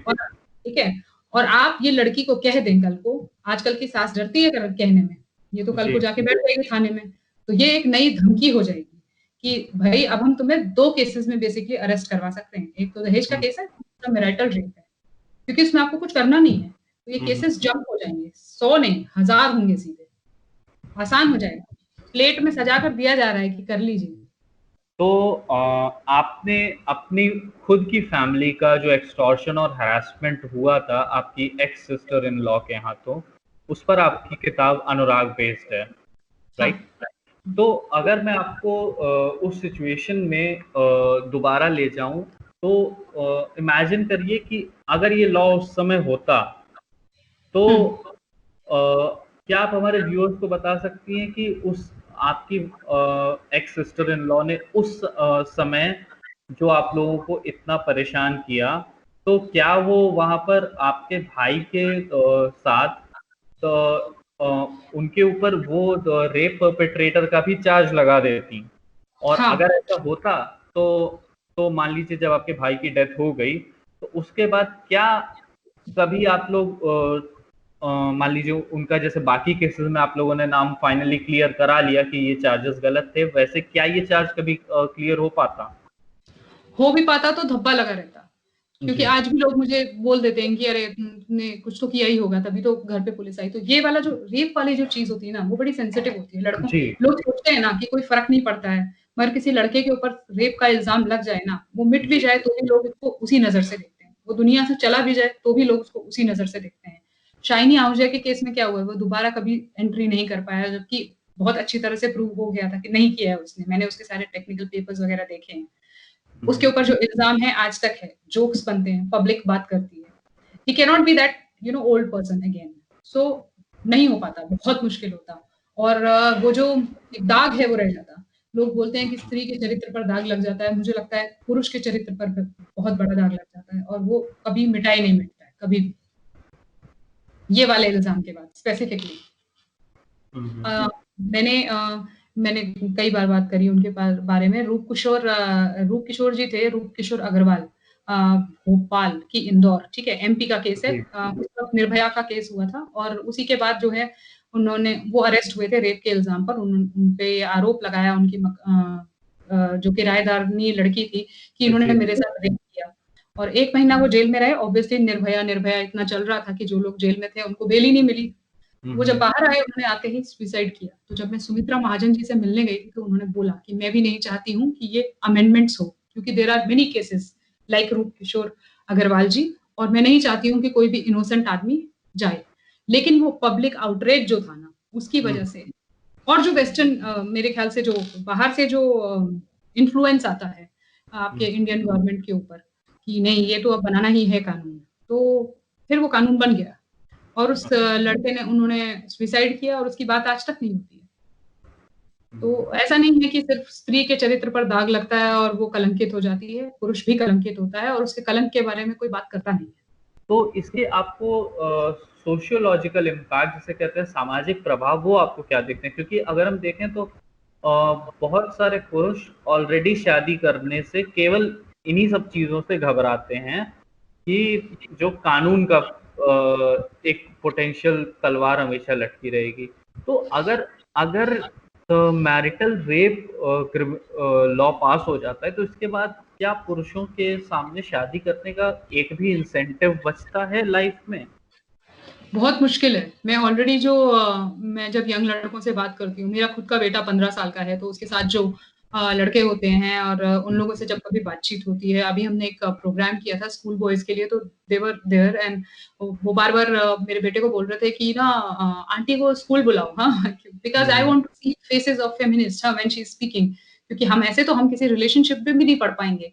B: और ठीक है, और आप ये लड़की को कह दें कल को, आजकल की सास डरती है कहने में, ये तो कल को जाके बैठ जाएगी थाने में, तो ये एक नई धमकी हो जाएगी कि भाई अब हम तुम्हें 2 केसेस में बेसिकली अरेस्ट करवा सकते हैं। एक तो दहेज का केस है, दूसरा मैरिटल रेप है, क्योंकि इसमें आपको कुछ करना नहीं है, तो ये केसेस जंप हो जाएंगे, 100 नहीं 1000 होंगे सीधे, आसान हो जाएगा, प्लेट में सजा कर दिया जा रहा है कि कर लीजिए।
A: तो आपने अपनी खुद की फैमिली का जो एक्सटॉर्शन और हैरेसमेंट हुआ था आपकी एक्स सिस्टर इन लॉ के हाथों, उस पर आपकी किताब अनुराग बेस्ड है, राइट? तो अगर मैं आपको उस सिचुएशन में दोबारा ले जाऊं, तो इमेजिन करिए कि अगर ये लॉ उस समय होता, तो क्या आप हमारे व्यूअर्स को बता सकती हैं कि उस आपकी एक्स सिस्टर इन लॉ ने उस समय जो आप लोगों को इतना परेशान किया, तो क्या वो वहां पर आपके भाई के साथ तो उनके ऊपर वो रेप परपेट्रेटर का भी चार्ज लगा देती? और
B: हाँ।
A: अगर ऐसा होता तो मान लीजिए जब आपके भाई की डेथ हो गई, तो उसके बाद क्या कभी आप लोग मान लीजिए उनका जैसे बाकी केसेस में आप लोगों ने नाम फाइनली क्लियर करा लिया कि ये चार्जेस गलत थे, वैसे क्या ये चार्ज कभी क्लियर हो पाता?
B: हो भी पाता तो धब्बा लगा रहता, क्योंकि आज भी लोग मुझे बोल देते हैं कि अरे तुमने कुछ तो किया ही होगा, तभी तो घर पे पुलिस आई। तो ये वाला जो रेप वाली जो चीज होती है ना, वो बड़ी सेंसिटिव होती है। लड़कों, लोग सोचते हैं ना कि कोई फर्क नहीं पड़ता है, मगर किसी लड़के के ऊपर रेप का इल्जाम लग जाए ना, वो मिट भी जाए तो भी लोग उसको उसी नजर से देखते हैं, वो दुनिया से चला भी जाए तो भी लोग उसको उसी नजर से देखते हैं। शाइनी आहूजा के केस में क्या हुआ, वो दोबारा कभी एंट्री नहीं कर पाया, जबकि बहुत अच्छी तरह से प्रूव हो गया था कि नहीं किया है उसने। मैंने उसके सारे टेक्निकल पेपर्स वगैरह देखे हैं। उसके ऊपर जो इल्जाम है आज तक है, जोक्स बनते हैं, पब्लिक बात करती है। He can not be that old person again. So नहीं हो पाता, बहुत मुश्किल होता। और वो जो एक दाग है वो रह जाता। लोग बोलते हैं कि स्त्री के चरित्र पर दाग लग जाता है, मुझे लगता है पुरुष के चरित्र पर बहुत बड़ा दाग लग जाता है, और वो कभी मिटाई नहीं मिटता है, कभी भी। ये वाले इल्जाम के बाद स्पेसिफिकली मैंने कई बार बात करी उनके बारे में। रूप किशोर जी थे, रूप किशोर अग्रवाल, भोपाल की इंदौर, ठीक है, एमपी का केस है। उस वक्त निर्भया का केस हुआ था, और उसी के बाद जो है वो अरेस्ट हुए थे रेप के इल्जाम पर। उन पे आरोप लगाया उनकी जो किराएदारनी लड़की थी कि इन्होंने मेरे साथ रेप किया, और 1 महीना वो जेल में रहे। ऑब्वियसली निर्भया इतना चल रहा था कि जो लोग जेल में थे उनको बेल ही नहीं मिली। वो जब बाहर आए, उन्होंने आते ही सुसाइड किया। तो जब मैं सुमित्रा महाजन जी से मिलने गई थी, तो उन्होंने बोला कि मैं भी नहीं चाहती हूँ कि ये अमेंडमेंट्स हो, क्योंकि there are many cases like Roop Kishore Agarwal जी, और मैं नहीं चाहती हूँ कि कोई भी इनोसेंट आदमी जाए। लेकिन वो पब्लिक आउटरेज जो था ना, उसकी वजह से, और जो वेस्टर्न मेरे ख्याल से जो बाहर से जो इन्फ्लुएंस आता है आपके इंडियन गवर्नमेंट के ऊपर कि नहीं ये तो अब बनाना ही है कानून, तो फिर वो कानून बन गया, और उस लड़के ने उन्होंने सुसाइड किया, और उसकी बात आज तक नहीं होती है। तो ऐसा नहीं है कि सिर्फ स्त्री के चरित्र पर दाग लगता है और वो कलंकित हो जाती है, पुरुष भी कलंकित होता है, और उसके कलंक के बारे में कोई बात करता नहीं है।
A: तो इसके आपको सोशियोलॉजिकल इम्पैक्ट जिसे कहते हैं सामाजिक प्रभाव, वो आपको क्या दिखते हैं? क्योंकि अगर हम देखें तो बहुत सारे पुरुष ऑलरेडी शादी करने से केवल इन्हीं सब चीजों से घबराते हैं कि जो कानून का एक पोटेंशियल तलवार हमेशा लटकी रहेगी। तो अगर मैरिटल रेप लॉ पास हो जाता है, तो इसके बाद क्या पुरुषों के सामने शादी करने का एक भी इंसेंटिव बचता है लाइफ में?
B: बहुत मुश्किल है। मैं ऑलरेडी जो मैं जब यंग लड़कों से बात करती हूँ, मेरा खुद का बेटा 15 साल का है, तो उसके साथ जो लड़के होते हैं और उन लोगों से जब कभी बातचीत होती है, अभी हमने एक प्रोग्राम किया था स्कूल बॉयज़ के लिए, तो दे वर देयर एंड वो बार-बार मेरे बेटे को बोल रहे थे कि ना आंटी को स्कूल बुलाओ, हाँ, because I want to see faces of feminist, हाँ, व्हेन शी इज़ स्पीकिंग, क्योंकि हम ऐसे तो हम किसी रिलेशनशिप में भी नहीं पढ़ पाएँगे।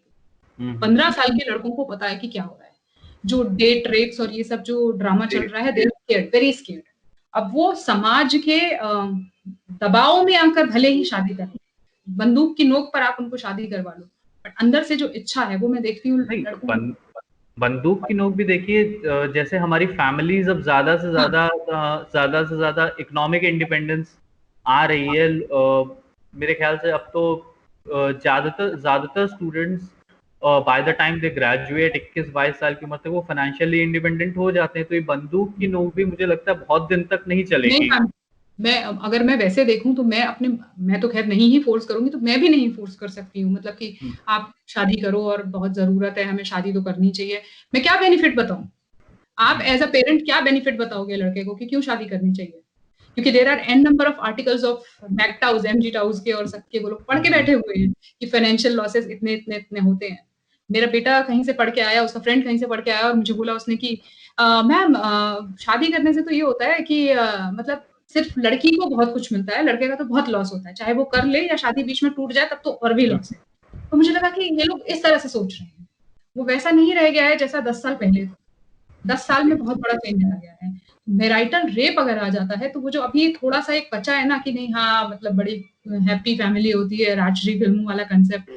B: 15 साल के लड़कों को पता है कि क्या हो रहा है। जो डेट रेप्स और ये सब जो ड्रामा चल रहा है, they are scared, very scared. अब वो समाज के दबाव में आकर भले ही शादी कर लें, बंदूक की नोक पर आप उनको शादी करवा लो, बट अंदर से जो इच्छा है वो मैं देखती हूँ
A: नहीं,
B: लड़कों में।
A: बंदूक की नोक भी देखिए, जैसे हमारी फैमिलीज अब
B: हाँ,
A: ज्यादा से ज्यादा इकोनॉमिक इंडिपेंडेंस आ रही है। मेरे ख्याल से अब तो ज्यादातर ज्यादातर students by the time they graduate 21-22 साल की उम्र तक वो फाइनेंशियली इंडिपेंडेंट हो जाते हैं, तो ये बंदूक की नोक भी मुझे लगता है बहुत दिन तक नहीं
B: नहीं
A: चलेगी।
B: मैम, अगर मैं वैसे देखूँ तो मैं तो खैर नहीं ही फ़ोर्स करूँगी, तो मैं भी नहीं फ़ोर्स कर सकती हूँ, मतलब कि आप शादी करो और बहुत ज़रूरत है, हमें शादी तो करनी चाहिए। मैं क्या बेनिफिट बताऊँ? आप एज़ अ पेरेंट क्या बेनिफिट बताओगे लड़के को कि क्यों शादी करनी चाहिए? क्योंकि there are n number of articles of मैकटाउस, एमजी टाउस के और सबके वो लोग पढ़ के बैठे हुए हैं कि फाइनेंशियल लॉसेस इतने होते हैं। मेरा बेटा कहीं से पढ़ के आया, उसका फ्रेंड कहीं से पढ़ के आया और मुझे बोला उसने कि मैम शादी करने से तो ये होता है कि मतलब सिर्फ लड़की को बहुत कुछ मिलता है, लड़के का तो बहुत लॉस होता है। चाहे वो कर ले या शादी बीच में टूट जाए तब तो और भी लॉस है। तो मुझे लगा कि ये लोग इस तरह से सोच रहे हैं। वो वैसा नहीं रह गया है जैसा 10 साल पहले था। 10 साल में बहुत बड़ा चेंज आ गया है। मैरिटल रेप अगर आ जाता है, तो वो जो अभी थोड़ा-सा एक बचा है ना कि नहीं हाँ, मतलब बड़ी हैप्पी फैमिली होती है, राजश्री फिल्मों वाला कांसेप्ट,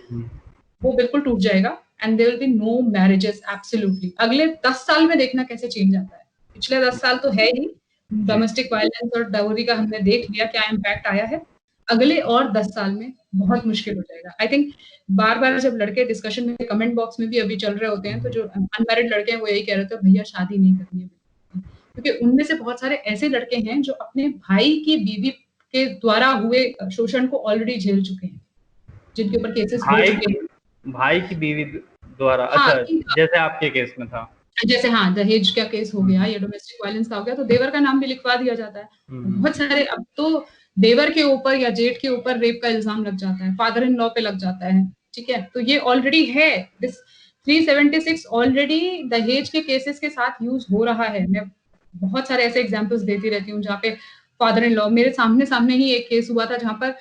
B: वो बिल्कुल टूट जाएगा and there will be no marriages absolutely. अगले 10 साल में देखना कैसे चेंज आता है। पिछले 10 साल तो है ही, डोमेस्टिक वायलेंस और डाउरी का हमने देख लिया क्या इम्पैक्ट आया है। अगले और 10 साल में बहुत मुश्किल हो जाएगा। आई थिंक बार-बार जब लड़के डिस्कशन में कमेंट बॉक्स में भी अभी चल रहे होते हैं, तो जो अनमैरिड लड़के हैं वो यही कह रहे थे भैया शादी नहीं करनी है। क्योंकि उनमें से बहुत सारे ऐसे लड़के हैं जो अपने भाई की बीवी के द्वारा हुए शोषण को ऑलरेडी झेल चुके हैं, जिनके ऊपर केसेस हो
A: भाई
B: चुके
A: की
B: हैं।
A: भाई की बीवी द्वारा,
B: हाँ,
A: अच्छा,
B: कि
A: जैसे आपके केस में था।
B: जैसे हाँ, दहेज का केस हो गया या डोमेस्टिक वायलेंस का हो गया, तो देवर का नाम भी लिखवा दिया जाता है। बहुत सारे अब तो देवर के ऊपर या जेठ के ऊपर रेप का इल्ज़ाम लग जाता है, फादर इन लॉ पे लग जाता है, ठीक है? तो ये ऑलरेडी है, दिस 376 ऑलरेडी दहेज के केसेस के साथ यूज़ हो रहा है। मैं बहुत सारे ऐसे एग्ज़ाम्पल्स देती रहती हूँ, जहाँ पे फादर इन लॉ मेरे सामने-सामने ही एक केस हुआ था, जहाँ पर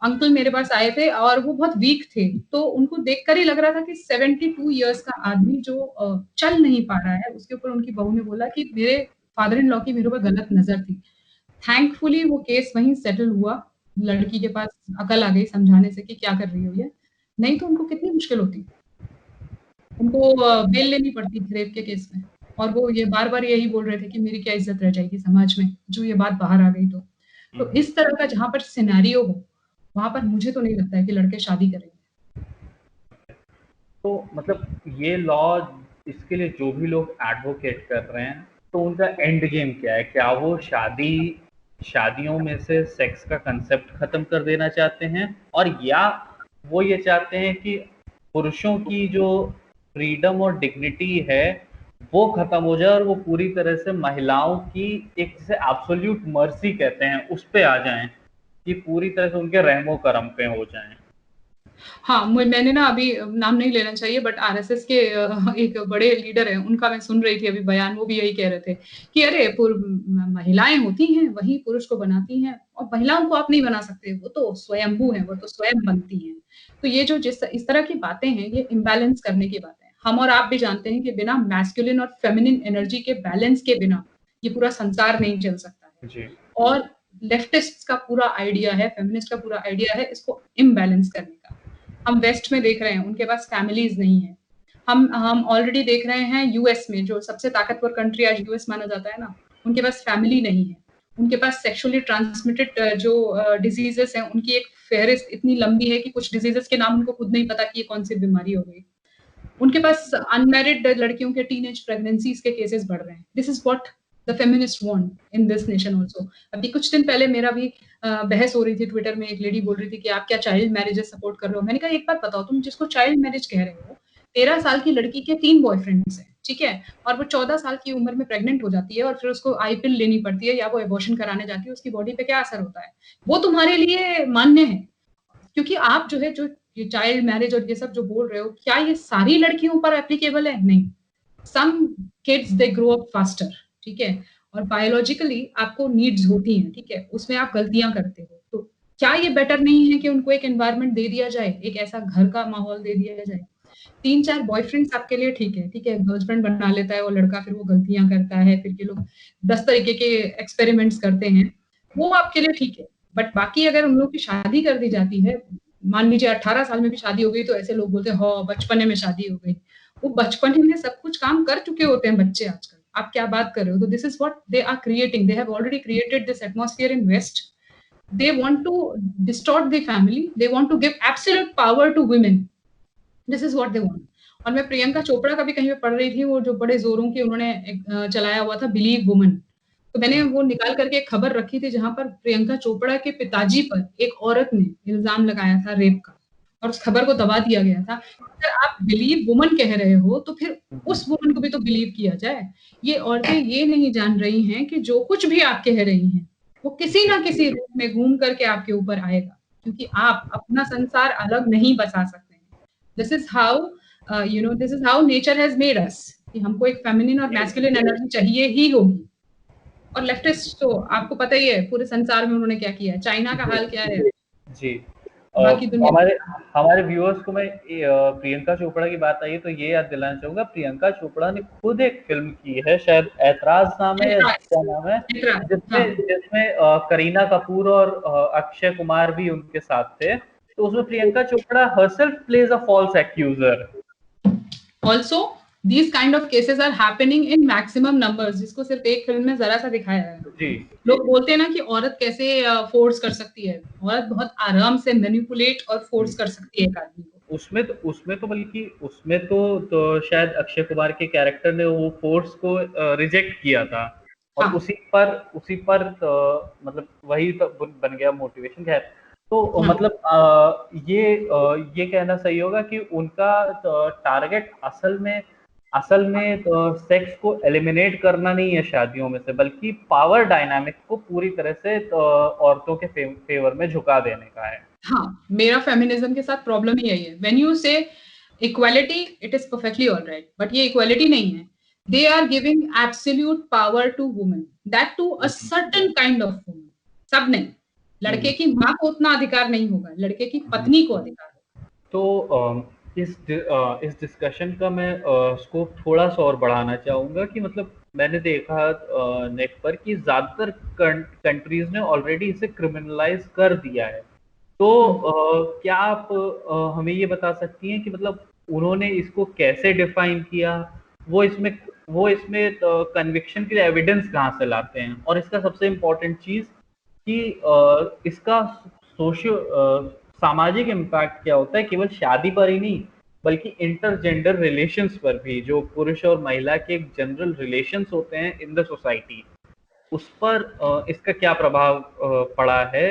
B: अंकल मेरे पास आए थे और वो बहुत वीक थे, तो उनको देखकर ही लग रहा था कि 72 इयर्स का आदमी जो चल नहीं पा रहा है, उसके ऊपर उनकी बहू ने बोला कि मेरे फादर इन लॉ की मेरे ऊपर गलत नज़र थी। थैंकफुली वो केस वहीं सेटल हुआ, लड़की के पास अकल आ गई समझाने से कि क्या कर रही हो ये, नहीं तो उनको कितनी मुश्किल होती। उनको बेल लेनी पड़ती रेप के केस में और वो ये बार-बार यही बोल रहे थे कि मेरी क्या इज़्ज़त रह जाएगी समाज में, जो ये बात बाहर आ गई तो। तो इस तरह का जहाँ पर सिनेरियो हो, वहाँ पर मुझे तो नहीं लगता है कि लड़के शादी करेंगे।
A: तो मतलब ये लॉ, इसके लिए जो भी लोग एडवोकेट कर रहे हैं, तो उनका एंड गेम क्या है? क्या वो शादियों में से सेक्स का कंसेप्ट खत्म कर देना चाहते हैं, और या वो ये चाहते हैं कि पुरुषों की जो फ्रीडम और डिग्निटी है वो खत्म हो जाए और वो पूरी तरह से महिलाओं की एक, जिसे एब्सोल्यूट मर्सी कहते हैं, उस पे आ जाएं, कि पूरी तरह से उनके रहमो करम पे हो जाएं?
B: हाँ, मैंने ना अभी नाम नहीं लेना चाहिए बट आरएसएस के एक बड़े लीडर हैं, उनका मैं सुन रही थी अभी बयान, वो भी यही कह रहे थे कि अरे महिलाएँ होती हैं, वही पुरुष को बनाती हैं और महिलाओं को आप नहीं बना सकते, वो तो स्वयंभू हैं, वो तो स्वयं बनती हैं। तो ये जो इस तरह की बातें हैं, ये इम्बैलेंस करने की बातें हैं। हम और आप भी जानते हैं कि बिना मैस्कुलिन और फेमिनिन एनर्जी के बैलेंस के बिना, ये पूरा संसार नहीं चल सकता है।
A: जी।
B: और लेफ्टिस्ट्स का पूरा आइडिया है, फेमिनिस्ट का पूरा आइडिया है इसको इम्बैलेंस करने का। हम वेस्ट में देख रहे हैं, उनके पास फैमिलीज़ नहीं है। हम ऑलरेडी देख रहे हैं यूएस में, जो सबसे ताकतवर कंट्री आज यूएस माना जाता है ना, उनके पास फैमिली नहीं है। उनके पास सेक्सुअली ट्रांसमिटेड जो डिसीज़ेज़ हैं, उनकी एक फ़हरिस्त इतनी लंबी है कि कुछ डिसीज़ेज़ के नाम उनको खुद नहीं पता कि ये कौन-सी बीमारी हो गई। उनके पास अनमैरिड लड़कियों के टीनेज प्रेगनेंसीज़ के केसेज़ बढ़ रहे हैं। This is what the feminist want in this nation also. अभी कुछ दिन पहले मेरा भी बहस हो रही थी ट्विटर में, एक लेडी बोल रही थी कि आप क्या चाइल्ड मैरिजेस सपोर्ट कर रहे हो? मैंने कहा एक बात बताओ, तुम जिसको चाइल्ड मैरिज कह रहे हो, 13 साल की लड़की के 3 बॉयफ्रेंड्स हैं, ठीक है? और वो 14 साल की उम्र में प्रेग्नेंट हो जाती है और फिर उसको आई पिल लेनी पड़ती है या वो एबॉर्शन कराने जाती है, उसकी बॉडी पे क्या असर होता है? वो तुम्हारे लिए मान्य है। क्योंकि आप जो है, जो ये चाइल्ड मैरिज और ये सब जो बोल रहे हो, क्या ये सारी लड़कियों पर एप्लीकेबल है? नहीं। Some kids they grow up faster, ठीक है? और बायोलॉजिकली आपको नीड्स होती हैं, ठीक है? उसमें आप गलतियाँ करते हो। तो क्या ये बेटर नहीं है कि उनको एक एनवायरनमेंट दे दिया जाए, एक ऐसा घर का माहौल दे दिया जाए? 3-4 बॉयफ्रेंड्स आपके लिए ठीक है, ठीक है? गर्लफ्रेंड बना लेता है वो लड़का, फिर वो गलतियाँ करता है, फिर ये लोग 10 तरीके के एक्सपेरिमेंट्स करते हैं, वो आपके लिए ठीक है। बट बाकी अगर उन लोग की शादी कर दी जाती है, मान लीजिए 18 साल में भी शादी हो गई, तो ऐसे लोग बोलते हैं, "हाँ, बचपने में शादी हो गई।" वो बचपने में सब कुछ काम कर चुके होते हैं बच्चे आजकल। आप क्या बात कर रहे हो? तो this is what they are creating. They have already created this atmosphere in west. They want to distort the family. They want to give absolute power to women. This is what they want. और मैं प्रियंका चोपड़ा का भी कहीं पे पढ़ रही थी, वो जो बड़े ज़ोरों की उन्होंने एक चलाया हुआ था बिलीव वुमन। तो मैंने वो निकाल करके एक खबर रखी थी जहाँ पर प्रियंका चोपड़ा के पिताजी पर एक औरत ने इल्ज़ाम लगाया था रेप का और उस खबर को दबा दिया गया था। अगर आप बिलीव वुमन कह रहे हो तो फिर उस वुमन को भी तो बिलीव किया जाए। ये औरतें ये नहीं जान रही हैं कि जो कुछ भी आप कह रही हैं, वो किसी ना किसी रूप में घूम करके आपके ऊपर आएगा, क्योंकि आप अपना संसार अलग नहीं बसा सकते हैं। This is how this is how nature has made us कि हमको एक फेमिनिन और मैस्कुलिन एनर्जी चाहिए ही होगी। और लेफ्टिस्ट तो आपको पता ही है पूरे संसार में उन्होंने क्या किया है, चाइना का हाल क्या है,
A: जी।
B: बाकी दुनिया
A: हमारे हमारे व्यूअर्स को मैं प्रियंका चोपड़ा की बात आई है तो ये याद दिलाना चाहूंगा, प्रियंका चोपड़ा ने खुद एक फिल्म की है, शायद ऐतराज नाम है या क्या नाम है, जिसमें जिसमें करीना कपूर और अक्षय कुमार भी उनके साथ थे। तो उसमें Priyanka Chopra herself plays a false accuser.
B: Also, these kind of cases are happening in maximum numbers, जिसको सिर्फ एक फिल्म में जरा सा दिखाया है।
A: जी।
B: लोग बोलते हैं ना कि औरत कैसे फोर्स कर सकती है, औरत बहुत आराम से मैनिपुलेट और फोर्स कर सकती है एक आदमी को।
A: उसमें तो शायद अक्षय कुमार के कैरेक्टर ने वो फोर्स को रिजेक्ट किया था और
B: हाँ।
A: उसी पर मतलब वही तो बन गया मोटिवेशन। खैर, तो
B: हाँ।
A: मतलब ये कहना सही होगा कि उनका टारगेट असल में तो सेक्स को एलिमिनेट करना नहीं है शादियों में से, बल्कि पावर डायनामिक को पूरी तरह से औरतों के फेवर में झुका देने का है।
B: हाँ, मेरा फेमिनिज्म के साथ प्रॉब्लम ही यही है। When you say equality, it is perfectly alright, but ये इक्वालिटी नहीं है। They are giving absolute power to women, that too a certain kind of women. सब नहीं, लड़के की माँ को उतना अधिकार नहीं होगा, लड़के की पत्नी को अधिकार होगा।
A: तो इस डिस्कशन का मैं स्कोप थोड़ा सा और बढ़ाना चाहूँगा कि मतलब मैंने देखा नेट पर कि ज़्यादातर कंट्रीज़ ने ऑलरेडी इसे क्रिमिनलाइज़ कर दिया है। तो क्या आप हमें ये बता सकती हैं कि मतलब उन्होंने इसको कैसे डिफाइन किया? वो इसमें कन्विक्शन के लिए एविडेंस कहाँ से लाते हैं? और इसका सबसे इम्पोर्टेंट चीज़ कि इसका सामाजिक इम्पैक्ट क्या होता है, केवल शादी पर ही नहीं बल्कि इंटरजेंडर रिलेशंस पर भी, जो पुरुष और महिला के एक जनरल रिलेशंस होते हैं इन द सोसाइटी, उस पर इसका क्या प्रभाव पड़ा है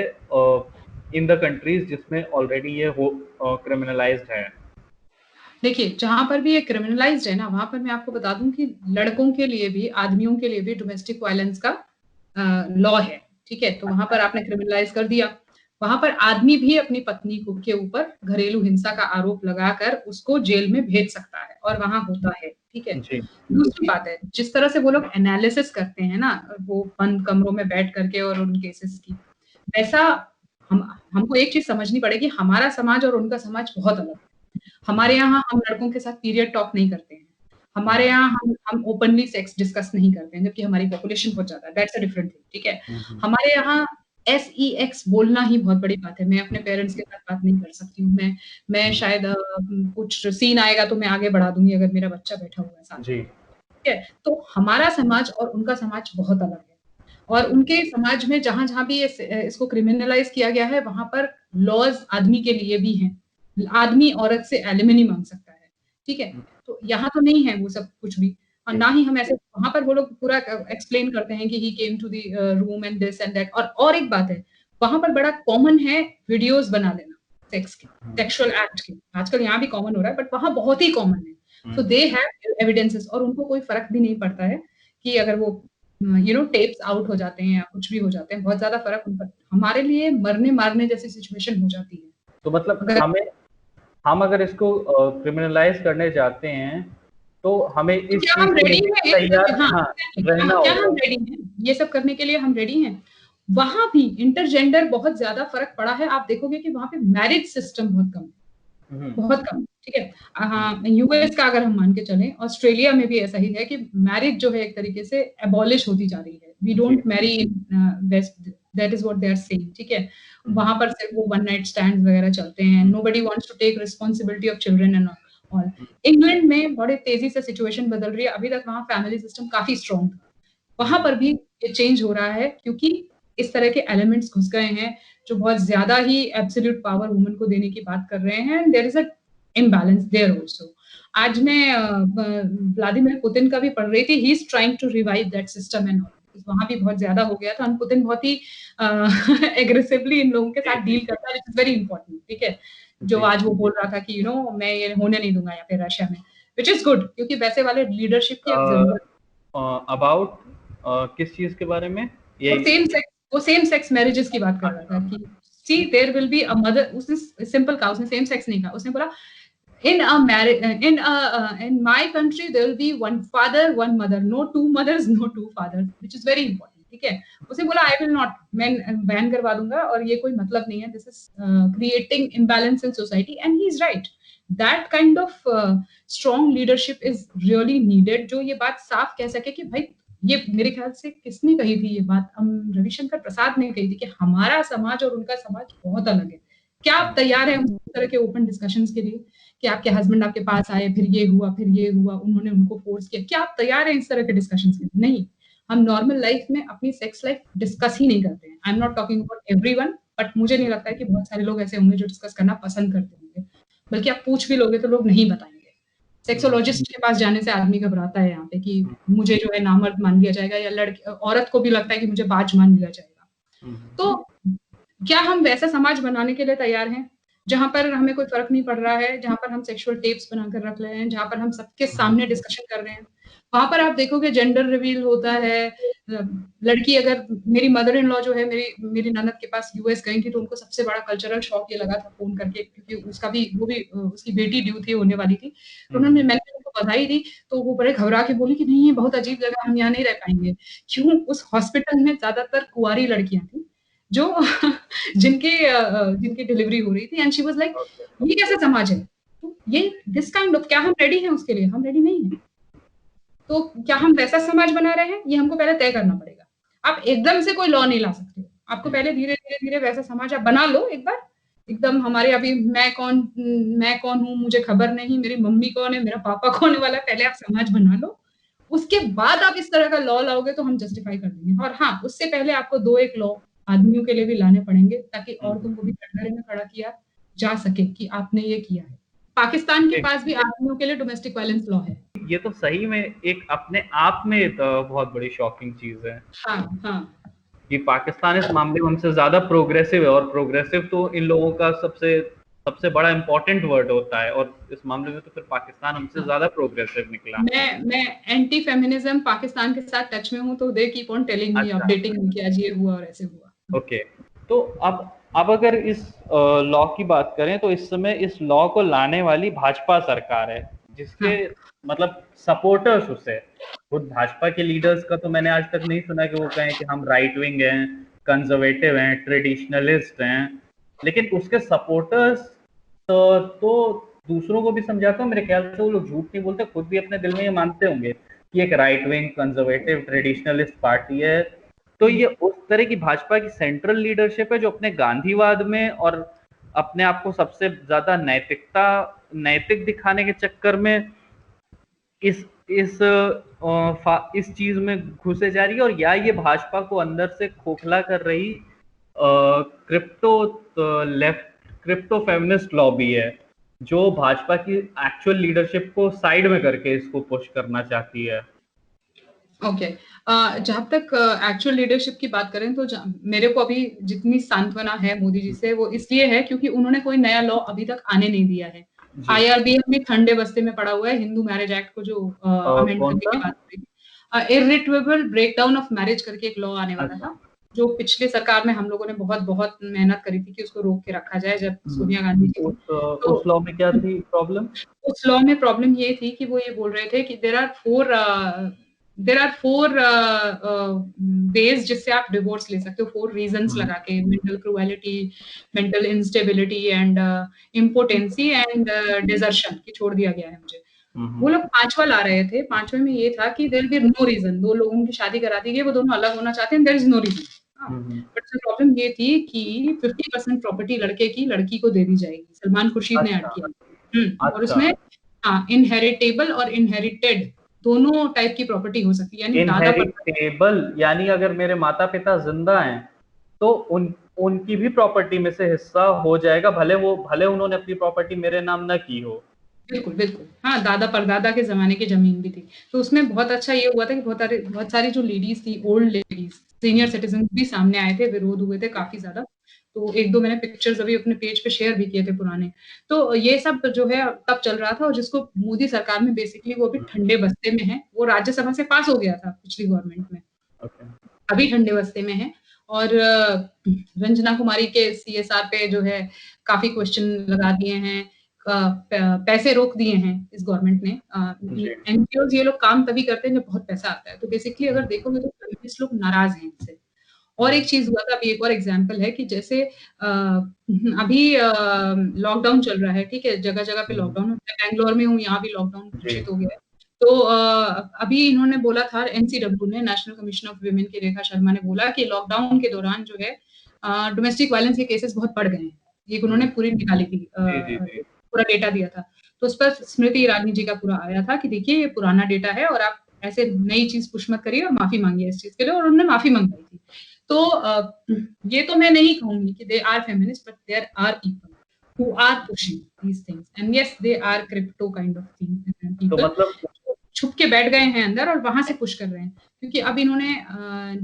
A: इन द कंट्रीज जिसमें ऑलरेडी ये क्रिमिनलाइज्ड है।
B: देखिए, जहाँ पर भी ये क्रिमिनलाइज्ड है ना, वहाँ पर मैं आपको बता दूं कि लड़कों के लिए भी, आदमियों के लिए भी डोमेस्टिक वायलेंस का लॉ है, ठीक है? तो वहाँ पर आपने क्रिमिनलाइज कर दिया। वहाँ पर आदमी भी अपनी पत्नी को के ऊपर घरेलू हिंसा का आरोप लगाकर उसको जेल में भेज सकता है और वहाँ होता है, ठीक है? दूसरी बात है, जिस तरह से वो लोग एनालिसिस करते हैं ना, वो बंद कमरों में बैठ करके और उन केसेस की, वैसा हमको एक चीज़ समझनी पड़ेगी, हमारा समाज और उनका समाज बहुत अलग है। हमारे यहाँ हम लड़कों के साथ पीरियड टॉक नहीं करते हैं। हमारे यहाँ हम ओपनली सेक्स डिस्कस नहीं करते हैं, जबकि हमारी पॉपुलेशन बहुत ज़्यादा है, दैट्स अ डिफरेंट थिंग, ठीक है? हमारे यहाँ सेक्स बोलना ही बहुत बड़ी बात है। मैं अपने पेरेंट्स के साथ बात नहीं कर सकती हूँ। मैं शायद कुछ सीन आएगा तो मैं आगे बढ़ा दूँगी अगर मेरा बच्चा बैठा हुआ है साथ में, ठीक है? तो हमारा समाज और उनका समाज बहुत अलग है और उनके समाज में जहाँ-जहाँ भी इसको क्रिमिनलाइज़ किया गया है, वहाँ पर लॉज़ आदमी के लिए भी हैं। आदमी औरत से एलिमनी माँग सकता है, ठीक है? तो यहाँ तो नहीं है वो सब कुछ भी, और ना ही हम ऐसे, वहाँ पर वो लोग पूरा एक्सप्लेन करते हैं कि he came to the room and this and that. और एक बात है, वहां पर बड़ा कॉमन है वीडियोस बना देना सेक्स के, सेक्सुअल एक्ट के। आजकल यहाँ भी कॉमन हो रहा है, बट वहां बहुत ही कॉमन है। सो दे हैव एविडेंसेस, और उनको कोई फर्क भी नहीं पड़ता है कि अगर वो टेप्स आउट हो जाते हैं या कुछ भी हो जाते हैं, बहुत ज्यादा फर्क उन पर। हमारे लिए मरने मारने जैसी सिचुएशन हो जाती है।
A: तो मतलब हम अगर इसको क्रिमिनलाइज करने जाते हैं तो हमें इस
B: क्या
A: चीज
B: हम
A: को
B: रेडी
A: लेके
B: हैं?
A: तैयार
B: हाँ,
A: रहना
B: क्या हम
A: होगा।
B: रेडी हैं? ये सब करने के लिए हम रेडी हैं। वहां भी इंटरजेंडर बहुत ज्यादा फर्क पड़ा है। आप देखोगे कि वहां पे मैरिज सिस्टम बहुत कम है, बहुत कम, ठीक है। हाँ, यूएस का अगर हम मान के चलें, ऑस्ट्रेलिया में भी ऐसा ही है कि मैरिज जो है एक तरीके से एबॉलिश होती जा रही है। We don't marry in west, that is what they are saying, ठीक है। वहां पर सिर्फ वो वन नाइट स्टैंड वगैरह चलते हैं। Nobody wants to take responsibility of children and all. England में बड़े तेजी से सिचुएशन बदल रही है। अभी तक वहां फैमिली सिस्टम काफी स्ट्रॉन्ग था, वहां पर भी ये चेंज हो रहा है, क्योंकि इस तरह के एलिमेंट्स घुस गए हैं जो बहुत ज्यादा ही एब्सोल्यूट पावर वुमन को देने की बात कर रहे हैं। There is a imbalance there also. आज मैं व्लादिमीर पुतिन का भी पढ़ रही थी, he is trying to revive that system and all. वहां भी बहुत ज्यादा हो गया था। पुतिन बहुत ही एग्रेसिवली इन लोगों के साथ डील करता है, विच इज वेरी इंपॉर्टेंट, ठीक है। जो आज वो बोल रहा था कि मैं ये होने नहीं दूंगा या फिर रशिया में, विच इज गुड, क्योंकि वैसे वाले लीडरशिप की अब जरूरत।
A: अबाउट किस चीज के बारे में?
B: वो सेम सेक्स मैरिजेस की बात कर रहा था कि see there will be a mother. उसने सिंपल कहा, उसने सेम सेक्स नहीं कहा, उसने बोला in a marriage in my country there will be one father one mother, no two mothers no two fathers, which is very important, ठीक है। उसने बोला I will not, मैं बैन करवा दूंगा और ये कोई मतलब नहीं है, this is creating imbalance in society, and he is right. That kind of strong leadership is really needed, जो ये बात साफ कह सके कि भाई, ये मेरे ख्याल से किसने कही थी ये बात, रविशंकर प्रसाद ने कही थी कि हमारा समाज और उनका समाज बहुत अलग है। क्या आप तैयार हैं उस तरह के ओपन डिस्कशंस के लिए कि आपके हस्बैंड आपके पास आए, फिर ये हुआ, उन्होंने उनको फोर्स किया? क्या आप तैयार हैं इस तरह के डिस्कशंस के लिए? नहीं। हम नॉर्मल लाइफ में अपनी सेक्स लाइफ डिस्कस ही नहीं करते हैं। I am not talking about everyone, but मुझे नहीं लगता है कि बहुत सारे लोग ऐसे होंगे जो डिस्कस करना पसंद करते होंगे। बल्कि आप पूछ भी लोगे तो लोग नहीं बताएंगे। सेक्सोलॉजिस्ट के पास जाने से आदमी घबराता है यहाँ पे कि मुझे जो है नामर्द मान लिया जाएगा, या औरत को भी लगता है कि मुझे बाज मान लिया जाएगा। तो क्या हम वैसा समाज बनाने के लिए तैयार हैं जहां पर हमें कोई फर्क नहीं पड़ रहा है, जहां पर हम सेक्सुअल टेप्स बनाकर रख रहे हैं, जहां पर हम सबके सामने डिस्कशन कर रहे हैं? वहां पर आप देखोगे जेंडर रिवील होता है। लड़की, अगर मेरी मदर इन लॉ जो है, मेरी ननद के पास यूएस गई थी, तो उनको सबसे बड़ा कल्चरल शॉक ये लगा था फोन करके, क्योंकि उसकी बेटी ड्यू थी, होने वाली थी। तो मैंने उनको बधाई दी, तो वो बड़े घबरा के बोली कि नहीं, ये बहुत अजीब जगह, हम यहाँ नहीं रह पाएंगे। क्यों? उस हॉस्पिटल में ज्यादातर कुंवारी लड़कियां थी जो जिनकी डिलीवरी हो रही थी, एंड शी वाज लाइक, ये कैसा समाज है? तो ये दिस काइंड ऑफ, क्या हम रेडी हैं उसके लिए? हम रेडी नहीं हैं। तो क्या हम वैसा समाज बना रहे हैं? ये हमको पहले तय करना पड़ेगा। आप एकदम से कोई लॉ नहीं ला सकते। आपको पहले धीरे-धीरे वैसा समाज आप बना लो एक बार। एकदम हमारे अभी मैं कौन हूँ, मुझे खबर नहीं, मेरी मम्मी कौन है, मेरा पापा कौन है वाला पहले आप समाज बना लो। उसके बाद आप इस तरह का लॉ लाओगे तो हम जस्टिफाई कर देंगे। और हाँ, उससे पहले आपको 2-1 लॉ आदमियों के लिए भी लाने पड़ेंगे, ताकि औरतों को भी कटघरे में खड़ा किया जा सके कि आपने ये किया है। पाकिस्तान के पास भी आदमियों के लिए डोमेस्टिक वायलेंस लॉ है।
A: ये तो सही में एक अपने आप में बहुत बड़ी शॉकिंग चीज है।
B: हाँ।
A: कि पाकिस्तान इस मामले में हमसे ज्यादा प्रोग्रेसिव है, और प्रोग्रेसिव तो इन लोगों का सबसे बड़ा इंपॉर्टेंट वर्ड होता है, और इस मामले में तो फिर पाकिस्तान हमसे ज्यादा प्रोग्रेसिव निकला।
B: मैं एंटी फेमिनिज्म पाकिस्तान के साथ टच में हूँ, तो they keep on telling me, updating me कि आज ये हुआ और ऐसे हुआ।
A: ओके, तो अब अगर इस लॉ की बात करें, तो इस समय इस लॉ को लाने वाली भाजपा सरकार है, जिसके मतलब सपोर्टर्स उसे, खुद भाजपा के लीडर्स का तो मैंने आज तक नहीं सुना कि वो कहें कि हम राइट विंग हैं, कंजर्वेटिव हैं, ट्रेडिशनलिस्ट हैं। लेकिन उसके सपोर्टर्स तो दूसरों को भी समझाता हूँ, मेरे ख्याल से वो लोग झूठ नहीं बोलते, खुद भी अपने दिल में ये मानते होंगे कि एक right wing conservative traditionalist party है। तो ये उस तरह की भाजपा की सेंट्रल लीडरशिप है जो अपने गांधीवाद में और अपने आप को सबसे ज्यादा नैतिक दिखाने के चक्कर में इस चीज में घुसे जा रही है, और या ये भाजपा को अंदर से खोखला कर रही क्रिप्टो फेमिनिस्ट लॉबी है, जो भाजपा की एक्चुअल लीडरशिप को साइड में करके इसको पुश करना चाहती है।
B: ओके। जहाँ तक एक्चुअल लीडरशिप की बात करें तो मेरे को अभी जितनी सांत्वना है मोदी जी से, वो इसलिए है क्योंकि उन्होंने कोई नया लॉ अभी तक आने नहीं दिया है। आईआरबीएम में ठंडे बस्ते में पड़ा हुआ है, हिंदू मैरिज एक्ट को जो अमेंड
A: कौन
B: करने
A: सा?
B: की बात हो रही थी। इर्रिट्रेबल ब्रेकडाउन ऑफ मैरिज करके एक लॉ आने वाला
A: अच्छा।
B: था, जो पिछले सरकार में हम लोगों ने बहुत मेहनत करी थी कि उसको रोक के रखा जाए जब सोनिया गांधी जी थी। तो
A: उस लॉ में क्या थी प्रॉब्लम?
B: उस लॉ में प्रॉब्लम ये थी कि वो ये बोल रहे थे कि देयर आर फोर वेज जिससे आप डिवोर्स ले सकते हो, 4 रीजंस लगा के, mental cruelty, mental instability and impotency and desertion, की छोड़ दिया गया है मुझे। वो लोग 5वां ला रहे थे। 5वें में ये था कि देयर बी नो रीजन, 2 लोगों की शादी करा दी गई, वो दोनों अलग होना चाहते हैं, there is no reason. But problem ये थी कि 50% प्रॉपर्टी लड़के की लड़की को दे दी जाएगी। सलमान खुर्शीद ने ऐड किया। और उसमें इनहेरिटेबल और इनहेरिटेड दोनों टाइप की प्रॉपर्टी हो सकती है, यानी दादा
A: इनहेरिटेबल यानी अगर मेरे माता पिता जिंदा हैं तो उनकी भी प्रॉपर्टी में से हिस्सा हो जाएगा, भले उन्होंने अपनी प्रॉपर्टी मेरे नाम न की हो।
B: बिल्कुल, बिल्कुल। हाँ, दादा परदादा के ज़माने की ज़मीन भी थी। तो उसमें बहुत अच्छा ये हुआ था कि बहुत सारी जो लेडीज़ थी, ओल्ड लेडीज़, सीनियर सिटीज़न्स भी सामने आए थे, विरोध हुए थे काफ़ी ज़्यादा। तो 1-2 मैंने पिक्चर्स अभी अपने पेज पे शेयर भी किए थे पुराने। तो ये सब जो है तब चल रहा था, और जिसको मोदी सरकार में बेसिकली वो अभी ठंडे बस्ते में है। वो राज्यसभा से पास हो गया था पिछली गवर्नमेंट में। अभी ठंडे बस्ते में है, और रंजना कुमारी के सीएसआर पे जो है काफ़ी क्वेश्चन लगा दिए हैं। पैसे रोक दिए हैं इस गवर्नमेंट ने। एनजीओज़ ये लोग काम तभी करते हैं जब बहुत पैसा आता है। तो बेसिकली अगर देखोगे तो फेमिनिस्ट लोग नाराज़ हैं इनसे। और एक चीज़ हुआ था, अभी एक और एग्ज़ाम्पल है कि जैसे अभी लॉकडाउन चल रहा है, ठीक है? जगह-जगह पे लॉकडाउन होता है। बैंगलोर में हूँ, यहाँ भी लॉकडाउन घोषित हो गया है। तो अभी इन्होंने बोला था, एनसीडब्ल्यू ने, नेशनल कमीशन ऑफ वुमेन की रेखा शर्मा ने बोला कि लॉकडाउन के दौरान जो है डोमेस्टिक वायलेंस के केसेस बहुत बढ़ गए हैं। एक उन्होंने पूरी निकाली थी, पूरा डेटा दिया था। तो उस पर स्मृति ईरानी जी का पूरा आया था कि देखिए ये पुराना डेटा है और आप ऐसे नई चीज़ पुश मत करिए, और माफ़ी माँगिए इस चीज़ के लिए, और उन्होंने माफ़ी मंगवाई थी। तो ये तो मैं नहीं कहूँगी कि they are feminist, but there are people who are pushing these things, and yes they are crypto kind of thing
A: तो
B: people,
A: मतलब
B: छुप के बैठ गए हैं अंदर और वहां से पुश कर रहे हैं, क्योंकि अब इन्होंने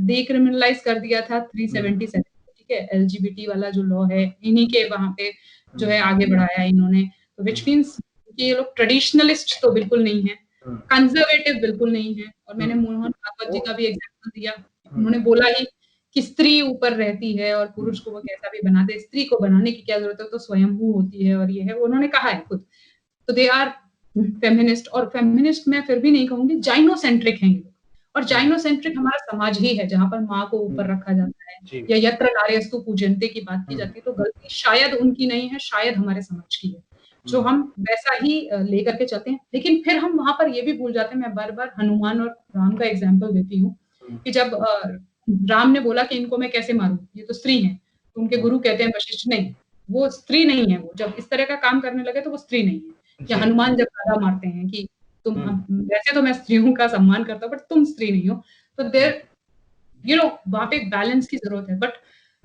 B: डीक्रिमिनलाइज कर दिया था 377, ठीक है? एलजीबीटी वाला जो लॉ है, इन्हीं के वहां पे जो है आगे बढ़ाया इन्होंने। तो विच मीन्स कि ये लोग ट्रेडिशनलिस्ट तो बिल्कुल नहीं है, कंजर्वेटिव बिल्कुल नहीं है। और मैंने मोहन भागवत जी का भी एग्जाम्पल दिया। उन्होंने बोला ही कि स्त्री ऊपर रहती है और पुरुष को वो कैसा भी बना दे, स्त्री को बनाने की क्या जरूरत है, तो स्वयंभू होती है, और ये है, उन्होंने कहा है खुद। तो दे आर फेमिनिस्ट, और फेमिनिस्ट मैं फिर भी नहीं कहूंगी, जाइनोसेंट्रिक हैं ये लोग। और जाइनोसेंट्रिक हमारा समाज ही है, जहां पर माँ को ऊपर रखा जाता है, या यत्र नार्यस्तु पूज्यन्ते की बात की जाती है। तो गलती शायद उनकी नहीं है, शायद हमारे समाज की है, जो हम वैसा ही लेकर के चलते हैं। लेकिन फिर हम वहां पर ये भी भूल जाते हैं, मैं बार-बार हनुमान और राम का एग्जाम्पल देती हूँ, कि जब राम ने बोला कि इनको मैं कैसे मारूं, ये तो स्त्री हैं, तो उनके गुरु कहते हैं वशिष्ठ, नहीं वो स्त्री नहीं है, वो जब इस तरह का काम करने लगे तो वो स्त्री नहीं है। या हनुमान जब गदा मारते हैं कि तुम, वैसे तो मैं स्त्रियों का सम्मान करता हूँ, बट तुम स्त्री नहीं हो। तो देयर वहां पे एक बैलेंस की जरूरत है। But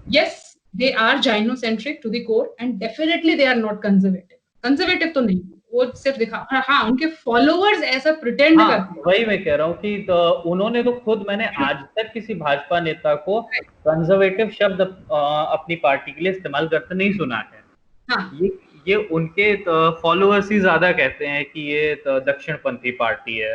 B: yes, they are gynocentric to the core, and definitely they are not conservative. Conservative तो नहीं, वो सिर्फ दिखा, हाँ उनके फॉलोअर्स ऐसा प्रिटेंड करते हैं।
A: वही मैं कह रहा हूँ कि उन्होंने तो खुद, मैंने आज तक किसी भाजपा नेता को कंजर्वेटिव शब्द अपनी पार्टी के लिए इस्तेमाल करते नहीं सुना है।
B: हाँ।
A: ये उनके फॉलोअर्स ही ज्यादा कहते हैं कि ये दक्षिणपंथी पार्टी है।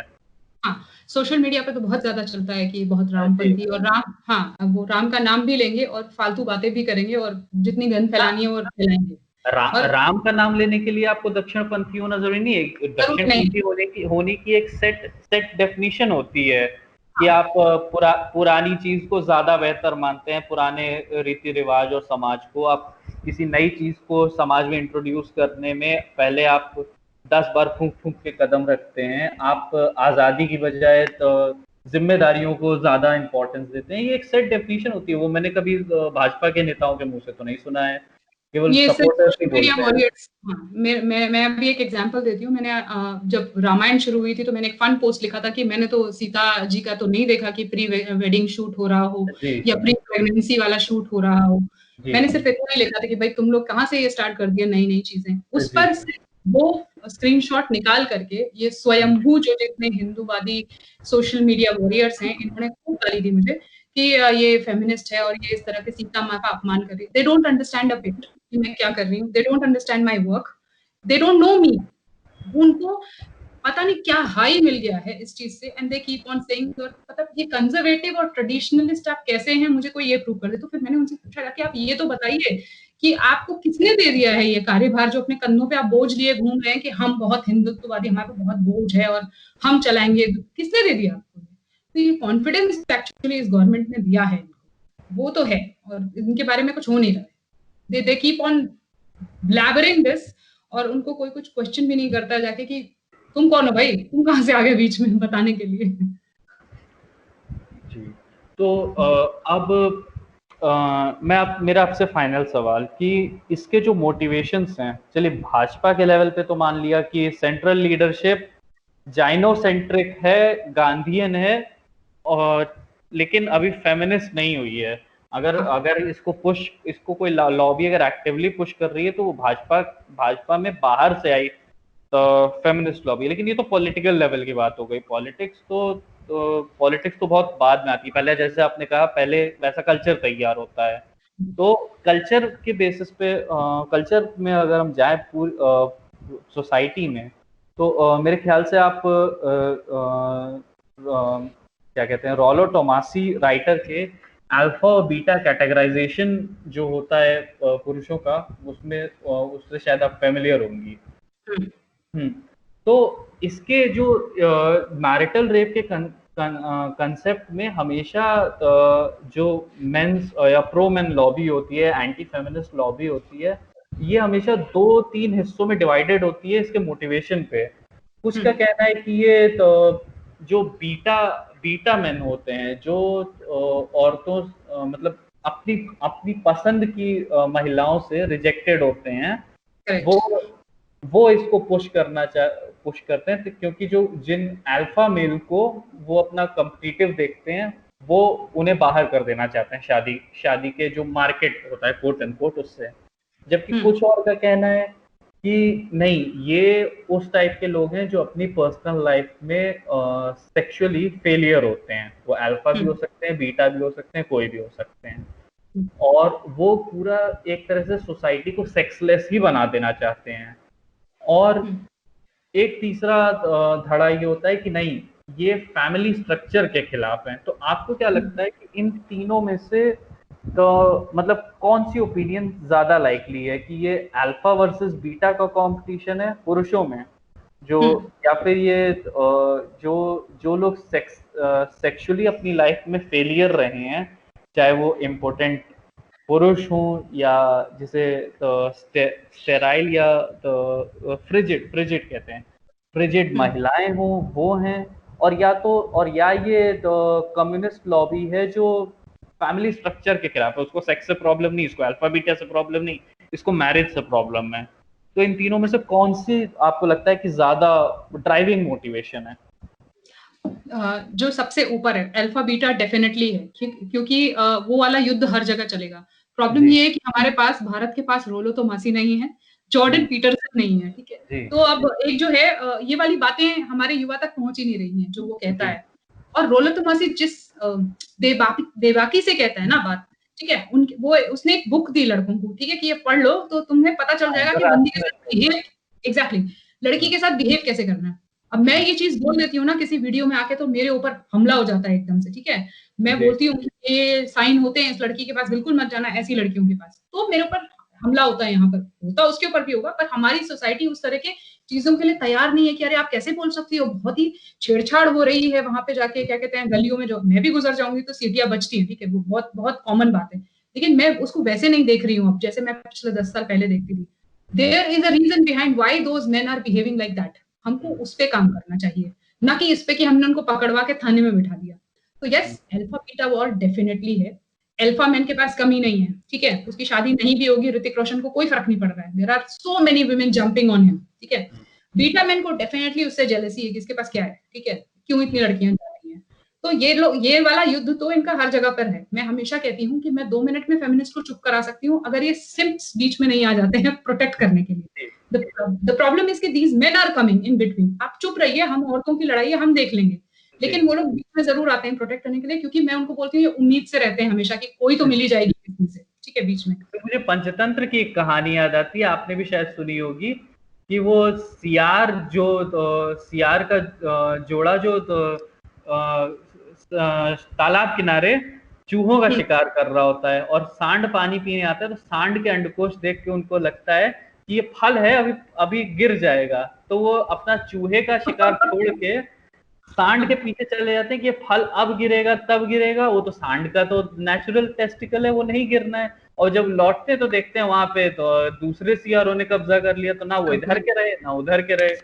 B: हाँ, सोशल मीडिया पे तो बहुत ज्यादा चलता है कि बहुत रामपंथी, और राम, हाँ वो राम का नाम भी लेंगे और फालतू बातें भी करेंगे, और जितनी गंद फैलानी है वो फैलाएंगे।
A: राम का नाम लेने के लिए आपको दक्षिणपंथी होना जरूरी नहीं है। दक्षिणपंथी होने की एक सेट डेफिनेशन होती है कि आप पुरानी चीज को ज्यादा बेहतर मानते हैं, पुराने रीति रिवाज और समाज को। आप किसी नई चीज को समाज में इंट्रोड्यूस करने में पहले आप 10 बार फूंक फूंक के कदम रखते हैं। आप आजादी की बजाय जिम्मेदारियों को ज्यादा इंपॉर्टेंस देते हैं। ये एक सेट डेफिनेशन होती है, वो मैंने कभी भाजपा के नेताओं के मुंह से तो नहीं सुना है।
B: ये सोशल मीडिया वॉरियर्स। हाँ, मैं अभी एक एग्जांपल देती हूँ। मैंने जब रामायण शुरू हुई थी तो मैंने एक फन पोस्ट लिखा था कि मैंने तो सीता जी का तो नहीं देखा कि प्री वेडिंग शूट हो रहा हो या प्री प्रेगनेंसी वाला शूट हो रहा हो। मैंने सिर्फ इतना ही लिखा था कि भाई तुम लोग कहाँ से ये स्टार्ट कर दिया नई नई चीजें। उस पर वो स्क्रीनशॉट निकाल करके ये स्वयंभू जो जितने हिंदूवादी सोशल मीडिया वॉरियर्स हैं, इन्होंने खूब गाली दी मुझे कि ये फेमिनिस्ट है और ये इस तरह के सीता माँ का अपमान कर रही है। They don't understand a bit कि मैं क्या कर रही हूँ। They don't understand my work. They don't know me. उनको पता नहीं क्या हाई मिल गया है इस चीज से, and they keep on saying मतलब ये कंजर्वेटिव और ट्रेडिशनलिस्ट आप कैसे हैं, मुझे कोई ये प्रूव कर दे। तो फिर मैंने उनसे पूछा कि आप ये तो बताइए कि आपको किसने दे दिया है ये कार्यभार जो अपने कंधों पे आप बोझ लिए घूम रहे हैं कि हम बहुत हिंदुत्ववादी, हमारे पे बहुत बोझ है और हम चलाएंगे। किसने दे दिया आपको? तो ये कॉन्फिडेंस एक्चुअली इस गवर्नमेंट ने दिया है, वो तो है, और इनके बारे में कुछ हो नहीं रहा है। दे कीप ऑन ब्लैबरिंग दिस, और उनको कोई कुछ क्वेश्चन भी नहीं करता जाके कि तुम कौन हो भाई, तुम कहाँ से आ गए बीच में बताने के लिए।
A: जी, तो अब मेरा आपसे फाइनल सवाल कि इसके जो मोटिवेशंस हैं, चलिए भाजपा के लेवल पे तो मान लिया कि सेंट्रल लीडरशिप जाइनोसेंट्रिक है, गांधीयन है, और लेकिन अभी फेमिनिस्ट नहीं हुई है। अगर इसको कोई लॉबी अगर एक्टिवली पुश कर रही है तो वो भाजपा में बाहर से आई तो फेमिनिस्ट लॉबी। लेकिन ये तो पॉलिटिकल लेवल की बात हो गई। पॉलिटिक्स तो बहुत बाद में आती है। पहले जैसे आपने कहा, पहले वैसा कल्चर तैयार होता है। तो कल्चर के बेसिस पे कल्चर में अगर हम जाएं पूरी सोसाइटी में, तो मेरे ख्याल से आप क्या कहते हैं, रोलो टोमासी राइटर के अल्फा और बीटा कैटेगराइजेशन जो होता है पुरुषों का, उससे शायद आप फेमिलियर होंगी। तो इसके जो मैरिटल रेप के कंसेप्ट में हमेशा जो मेंस या प्रो मेन लॉबी होती है, एंटी फेमिनिस्ट लॉबी होती है, ये हमेशा 2-3 हिस्सों में डिवाइडेड होती है इसके मोटिवेशन पे। कुछ का कहना है कि ये तो जो बीटा मेन होते हैं, जो औरतों मतलब अपनी पसंद की महिलाओं से रिजेक्टेड होते हैं, वो इसको पुश करते हैं, क्योंकि जिन अल्फा मेल को वो अपना कॉम्पिटिटिव देखते हैं, वो उन्हें बाहर कर देना चाहते हैं शादी के जो मार्केट होता है कोट एंड कोट उससे। जबकि कुछ और का कहना है कि नहीं, ये उस टाइप के लोग हैं जो अपनी पर्सनल लाइफ में सेक्सुअली फेलियर होते हैं। वो अल्फा भी हो सकते हैं, बीटा भी हो सकते हैं, कोई भी हो सकते हैं, और वो पूरा एक तरह से सोसाइटी को सेक्सलेस ही बना देना चाहते हैं। और एक तीसरा धड़ा ये होता है कि नहीं, ये फैमिली स्ट्रक्चर के खिलाफ है। तो आपको क्या लगता है कि इन तीनों में से तो मतलब कौन सी ओपिनियन ज्यादा लाइकली है कि ये अल्फा वर्सेस बीटा का कंपटीशन है पुरुषों में, जो या फिर ये जो लोग सेक्सुअली अपनी लाइफ में फेलियर रहे हैं, चाहे वो इम्पोर्टेंट पुरुष हों या जिसे स्टेराइल या फ्रिजिड कहते हैं, फ्रिजिड महिलाएं हों, वो हैं, और या ये कम्युनिस्ट लॉबी है जो फैमिली स्ट्रक्चर के खिलाफ है। उसको सेक्स से प्रॉब्लम नहीं, इसको अल्फा बीटा से प्रॉब्लम नहीं, इसको मैरिज से प्रॉब्लम है। तो इन तीनों में से कौन सी आपको लगता है कि ज्यादा ड्राइविंग मोटिवेशन है?
B: जो सबसे ऊपर है अल्फा बीटा डेफिनेटली है, क्योंकि वो वाला युद्ध हर जगह चलेगा। प्रॉब्लम ये है कि हमारे पास, भारत के पास रोलो टोमासी नहीं है, जॉर्डन पीटरसन नहीं है, ठीक है। तो अब एक जो है ये वाली बातें हमारे युवा तक पहुंच ही नहीं रही हैं जो वो कहता है। और रोलो टोमासी जिस देवाकी से कहता है ना बात, ठीक है, उसने एक बुक दी लड़कों को, ठीक है, कि ये पढ़ लो तो तुम्हें पता चल जाएगा कि बंदी के साथ बिहेव, एग्जैक्टली लड़की के साथ बिहेव कैसे करना है। अब मैं ये चीज बोल देती हूँ ना किसी वीडियो में आके, तो मेरे ऊपर हमला हो जाता है एकदम से, ठीक है। मैं बोलती हूँ ये साइन होते हैं इस लड़की के पास, बिल्कुल मत जाना ऐसी लड़कियों के पास, तो मेरे ऊपर हमला होता है। यहाँ पर होता उसके ऊपर भी होगा, पर हमारी सोसाइटी उस तरह के चीजों के लिए तैयार नहीं है कि अरे आप कैसे बोल सकती हो। बहुत ही छेड़छाड़ हो रही है वहां पे जाके, क्या कहते हैं, गलियों में जो मैं भी गुजर जाऊंगी तो सीटियां बजती है, ठीक है, वो बहुत बहुत कॉमन बात है। लेकिन मैं उसको वैसे नहीं देख रही हूँ अब, जैसे मैं पिछले 10 साल पहले देखती थी। There is a reason behind why those men are behaving like that. हमको उस पे काम करना चाहिए, ना कि इस पे कि हमने उनको पकड़वा के थाने में बिठा दिया। तो yes, alpha beta war definitely है। अल्फा मैन के पास कमी नहीं है, ठीक है, उसकी शादी नहीं भी होगी, ऋतिक रोशन को कोई फर्क नहीं पड़ रहा है। There are so many women jumping on him, ठीक है। बीटा मैन को डेफिनेटली उससे जेलसी है कि इसके पास क्या है, ठीक है, क्यों इतनी लड़कियां जा रही हैं। तो ये वाला युद्ध तो इनका हर जगह पर है। मैं हमेशा कहती हूँ कि मैं 2 मिनट में फेमिनिस्ट को चुप करा सकती हूँ, अगर ये सिम्प्स बीच में नहीं आ जाते हैं प्रोटेक्ट करने के लिए। द प्रॉब्लम इज कि these men are coming in between. आप चुप रहिए, हम औरतों की लड़ाई है, हम देख लेंगे। लेकिन वो लोग बीच में जरूर आते हैं प्रोटेक्ट करने के लिए, क्योंकि मैं उनको बोलती हूँ ये उम्मीद से रहते हैं हमेशा कि कोई तो मिली जाएगी किसी से, ठीक है, बीच में।
A: तो मुझे पंचतंत्र की एक कहानी याद आती है, आपने भी शायद सुनी होगी, कि वो सियार सियार का जोड़ा जो तालाब किनारे चूहों का शिकार कर रहा होता है, और सांड पानी पीने आता है, तो सांड के अंडकोश देख के उनको लगता है कि ये फल है, अभी अभी गिर जाएगा, तो वो अपना चूहे का शिकार छोड़ के सांड के पीछे चले जाते हैं कि ये फल अब गिरेगा तब गिरेगा। वो तो सांड का तो नेचुरल टेस्टिकल है, वो नहीं गिरना है। और जब लौटते तो देखते हैं वहां पे तो दूसरे सियारों ने कब्जा कर लिया, तो ना वो इधर के रहे ना उधर के रहे।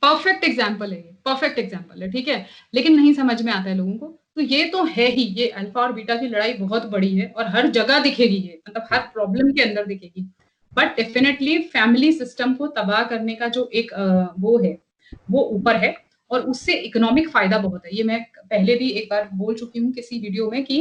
B: परफेक्ट एग्जाम्पल है ये, परफेक्ट एग्जाम्पल है, ठीक है। लेकिन नहीं समझ में आता है लोगों को। तो ये तो है ही, ये अल्फा और बीटा की लड़ाई बहुत बड़ी है और हर जगह दिखेगी ये, मतलब हर प्रॉब्लम के अंदर दिखेगी। बट डेफिनेटली फैमिली सिस्टम को तबाह करने का जो एक वो है, वो ऊपर है, और उससे इकोनॉमिक फायदा बहुत है। ये मैं पहले भी एक बार बोल चुकी हूँ किसी वीडियो में कि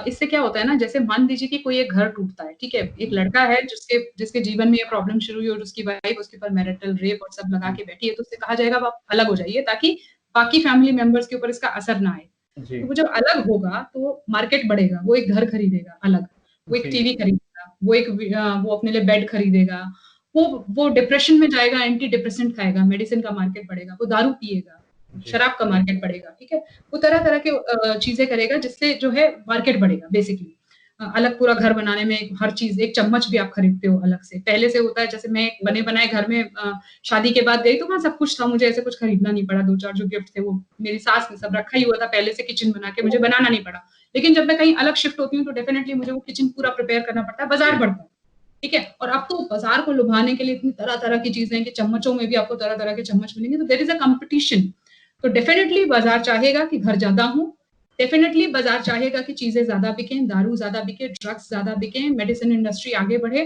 B: इससे क्या होता है ना, जैसे मान लीजिए कि कोई एक घर टूटता है, ठीक है, एक लड़का है जिसके जीवन में ये प्रॉब्लम शुरू हुई और उसकी वाइफ उसके ऊपर मैरिटल रेप और सब लगा के बैठी है, तो उससे कहा जाएगा आप अलग हो जाइए, ताकि बाकी फैमिली मेंबर्स के ऊपर इसका असर ना आए। तो वो जब अलग होगा तो मार्केट बढ़ेगा, वो एक घर खरीदेगा अलग, वो एक टीवी खरीदेगा, वो अपने लिए बेड खरीदेगा, वो डिप्रेशन में जाएगा, एंटी डिप्रेसेंट खाएगा, मेडिसिन का मार्केट बढ़ेगा, वो दारू पिएगा, शराब का मार्केट बढ़ेगा, ठीक है। वो तरह तरह के चीजें करेगा जिससे जो है मार्केट बढ़ेगा बेसिकली। अलग पूरा घर बनाने में हर चीज, एक चम्मच भी आप खरीदते हो अलग से। पहले से होता है, जैसे मैं बने बनाए घर में शादी के बाद गई तो वहाँ सब कुछ था, मुझे ऐसे कुछ खरीदना नहीं पड़ा। 2-4 जो गिफ्ट थे वो मेरी सास ने सब रखा ही हुआ था पहले से, किचन बना के मुझे बनाना नहीं पड़ा। लेकिन जब मैं कहीं अलग शिफ्ट होती हूँ तो डेफिनेटली मुझे वो किचन पूरा प्रिपेयर करना पड़ता है, बाजार बढ़ता है, ठीक है। और अब तो बाजार को लुभाने के लिए इतनी तरह तरह की चीजें हैं कि चम्मचों में भी आपको तरह तरह के चम्मच मिलेंगे, तो देयर इज अ कंपटीशन। तो डेफिनेटली बाजार चाहेगा कि घर ज्यादा हो, डेफिनेटली बाजार चाहेगा कि चीजें ज्यादा बिकें, दारू ज्यादा बिके, ड्रग्स ज्यादा बिकें, मेडिसिन इंडस्ट्री आगे बढ़े।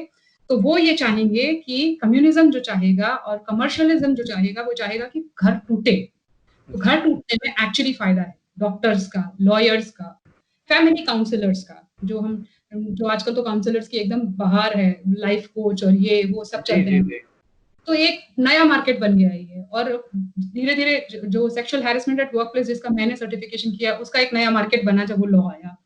B: तो वो ये चाहेंगे कि कम्युनिज्म जो चाहेगा और कमर्शियलिज्म जो चाहेगा, वो चाहेगा कि घर टूटे। तो घर टूटने में एक्चुअली फायदा है डॉक्टर्स का, लॉयर्स का, फैमिली काउंसलर्स का, जो आजकल तो काउंसलर्स की एकदम बाहर है, लाइफ कोच और ये वो सब चलते हैं। तो एक नया मार्केट बन गया है ये, और धीरे धीरे जो sexual harassment at work place जिसका मैंने सर्टिफिकेशन किया, उसका एक नया मार्केट बना जब वो लॉ आया।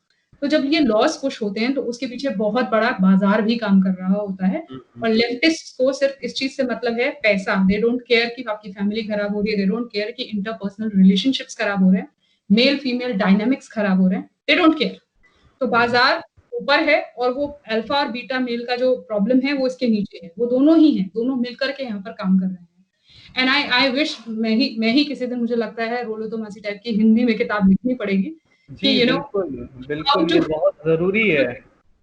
B: तो जब ये लॉस पुश होते हैं तो उसके पीछे बहुत बड़ा बाजार भी काम कर रहा होता है। और लेफ्टिस्ट को सिर्फ इस चीज से मतलब है पैसा। दे डोंट केयर कि आपकी फैमिली खराब हो रही है, दे डोंट केयर कि इंटरपर्सनल रिलेशनशिप्स खराब हो रहे हैं, मेल फीमेल डायनामिक्स खराब हो रहे हैं, दे डोंट केयर। तो बाजार ऊपर है और वो अल्फा और बीटा मेल का जो प्रॉब्लम है वो इसके नीचे है। वो दोनों ही हैं, दोनों मिलकर के यहाँ पर काम कर रहे हैं। एंड आई विश मैं ही किसी दिन, मुझे लगता है रोलो तो मासी टाइप की हिंदी में किताब लिखनी पड़ेगी कि यू नो
A: बिल्कुल ये बहुत जरूरी है।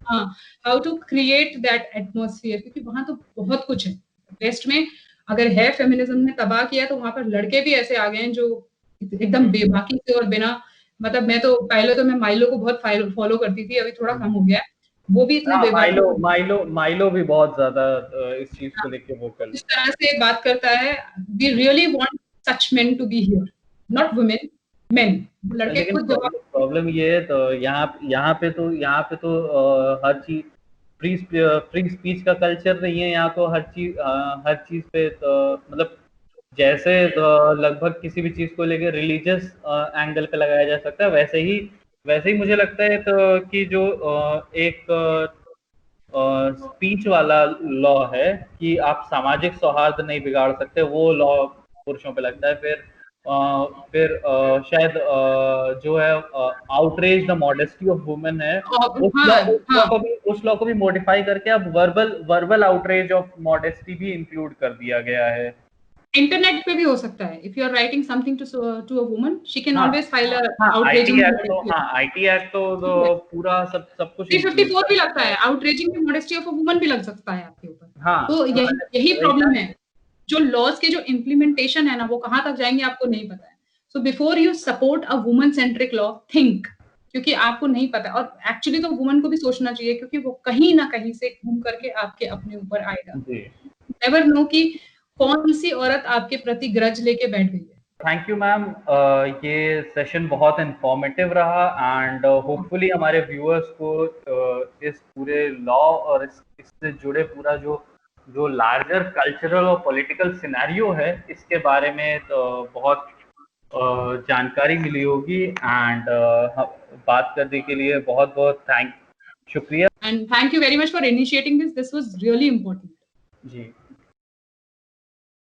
B: हाँ, how to create that atmosphere, क्योंकि वहां तो बहुत कुछ है। वेस्ट में अगर है फेमिनिज्म ने तबाह किया, तो वहां पर लड़के भी ऐसे आ गए हैं जो एकदम बेबाकी से और बिना, मतलब मैं तो पहले तो मैं माइलो को बहुत फॉलो करती थी, अभी थोड़ा कम हो गया है। वो भी इतने बेबाकी,
A: माइलो भी बहुत ज्यादा इस चीज को लेके वोकल,
B: इस तरह से बात करता है। We really want such men to be here, not women, men. लड़के खुद जवाब।
A: प्रॉब्लम ये है, तो यहाँ पे तो हर चीज फ्री स्पीच का कल्चर नहीं है यहाँ तो। हर चीज पे तो मतलब जैसे तो लगभग किसी भी चीज को लेकर रिलीजियस एंगल पे लगाया जा सकता है, वैसे ही मुझे लगता है तो कि जो एक स्पीच वाला लॉ है कि आप सामाजिक सौहार्द नहीं बिगाड़ सकते, वो लॉ पुरुषों पे लगता है। फिर शायद जो है outrage the modesty of women है, उस लॉ को भी मॉडिफाई करके अब वर्बल आउटरेज ऑफ मॉडेस्टी भी इंक्लूड कर दिया गया है।
B: इंटरनेट पे भी हो सकता है। If you are writing something to a woman, she can always file a outraging
A: IT act तो पूरा सब कुछ
B: 354 भी लगता है, outraging the modesty of a woman भी लग सकता है आपके ऊपर।
A: हाँ,
B: तो यही प्रॉब्लम है। जो लॉज के जो इम्प्लीमेंटेशन है ना, वो कहाँ तक जाएंगे आपको नहीं पता है। So before you support a woman centric law, think, क्योंकि आपको नहीं पता। और एक्चुअली तो वुमन को भी सोचना चाहिए, क्योंकि वो कहीं ना कहीं से घूम करके आपके अपने ऊपर आएगा। नेवर नो कि कौन सी औरत आपके प्रति ग्रज लेके बैठ गई है।
A: थैंक यू मैम, ये सेशन बहुत इंफॉर्मेटिव रहा, एंड होपफुली हमारे व्यूअर्स को इस पूरे लॉ और इससे जुड़े पूरा जो जो लार्जर कल्चरल और पॉलिटिकल सिनेरियो है इसके बारे में तो बहुत जानकारी मिली होगी। एंड बात करने के लिए बहुत बहुत शुक्रिया।
B: And thank you very much for initiating this was really important.
A: Ji.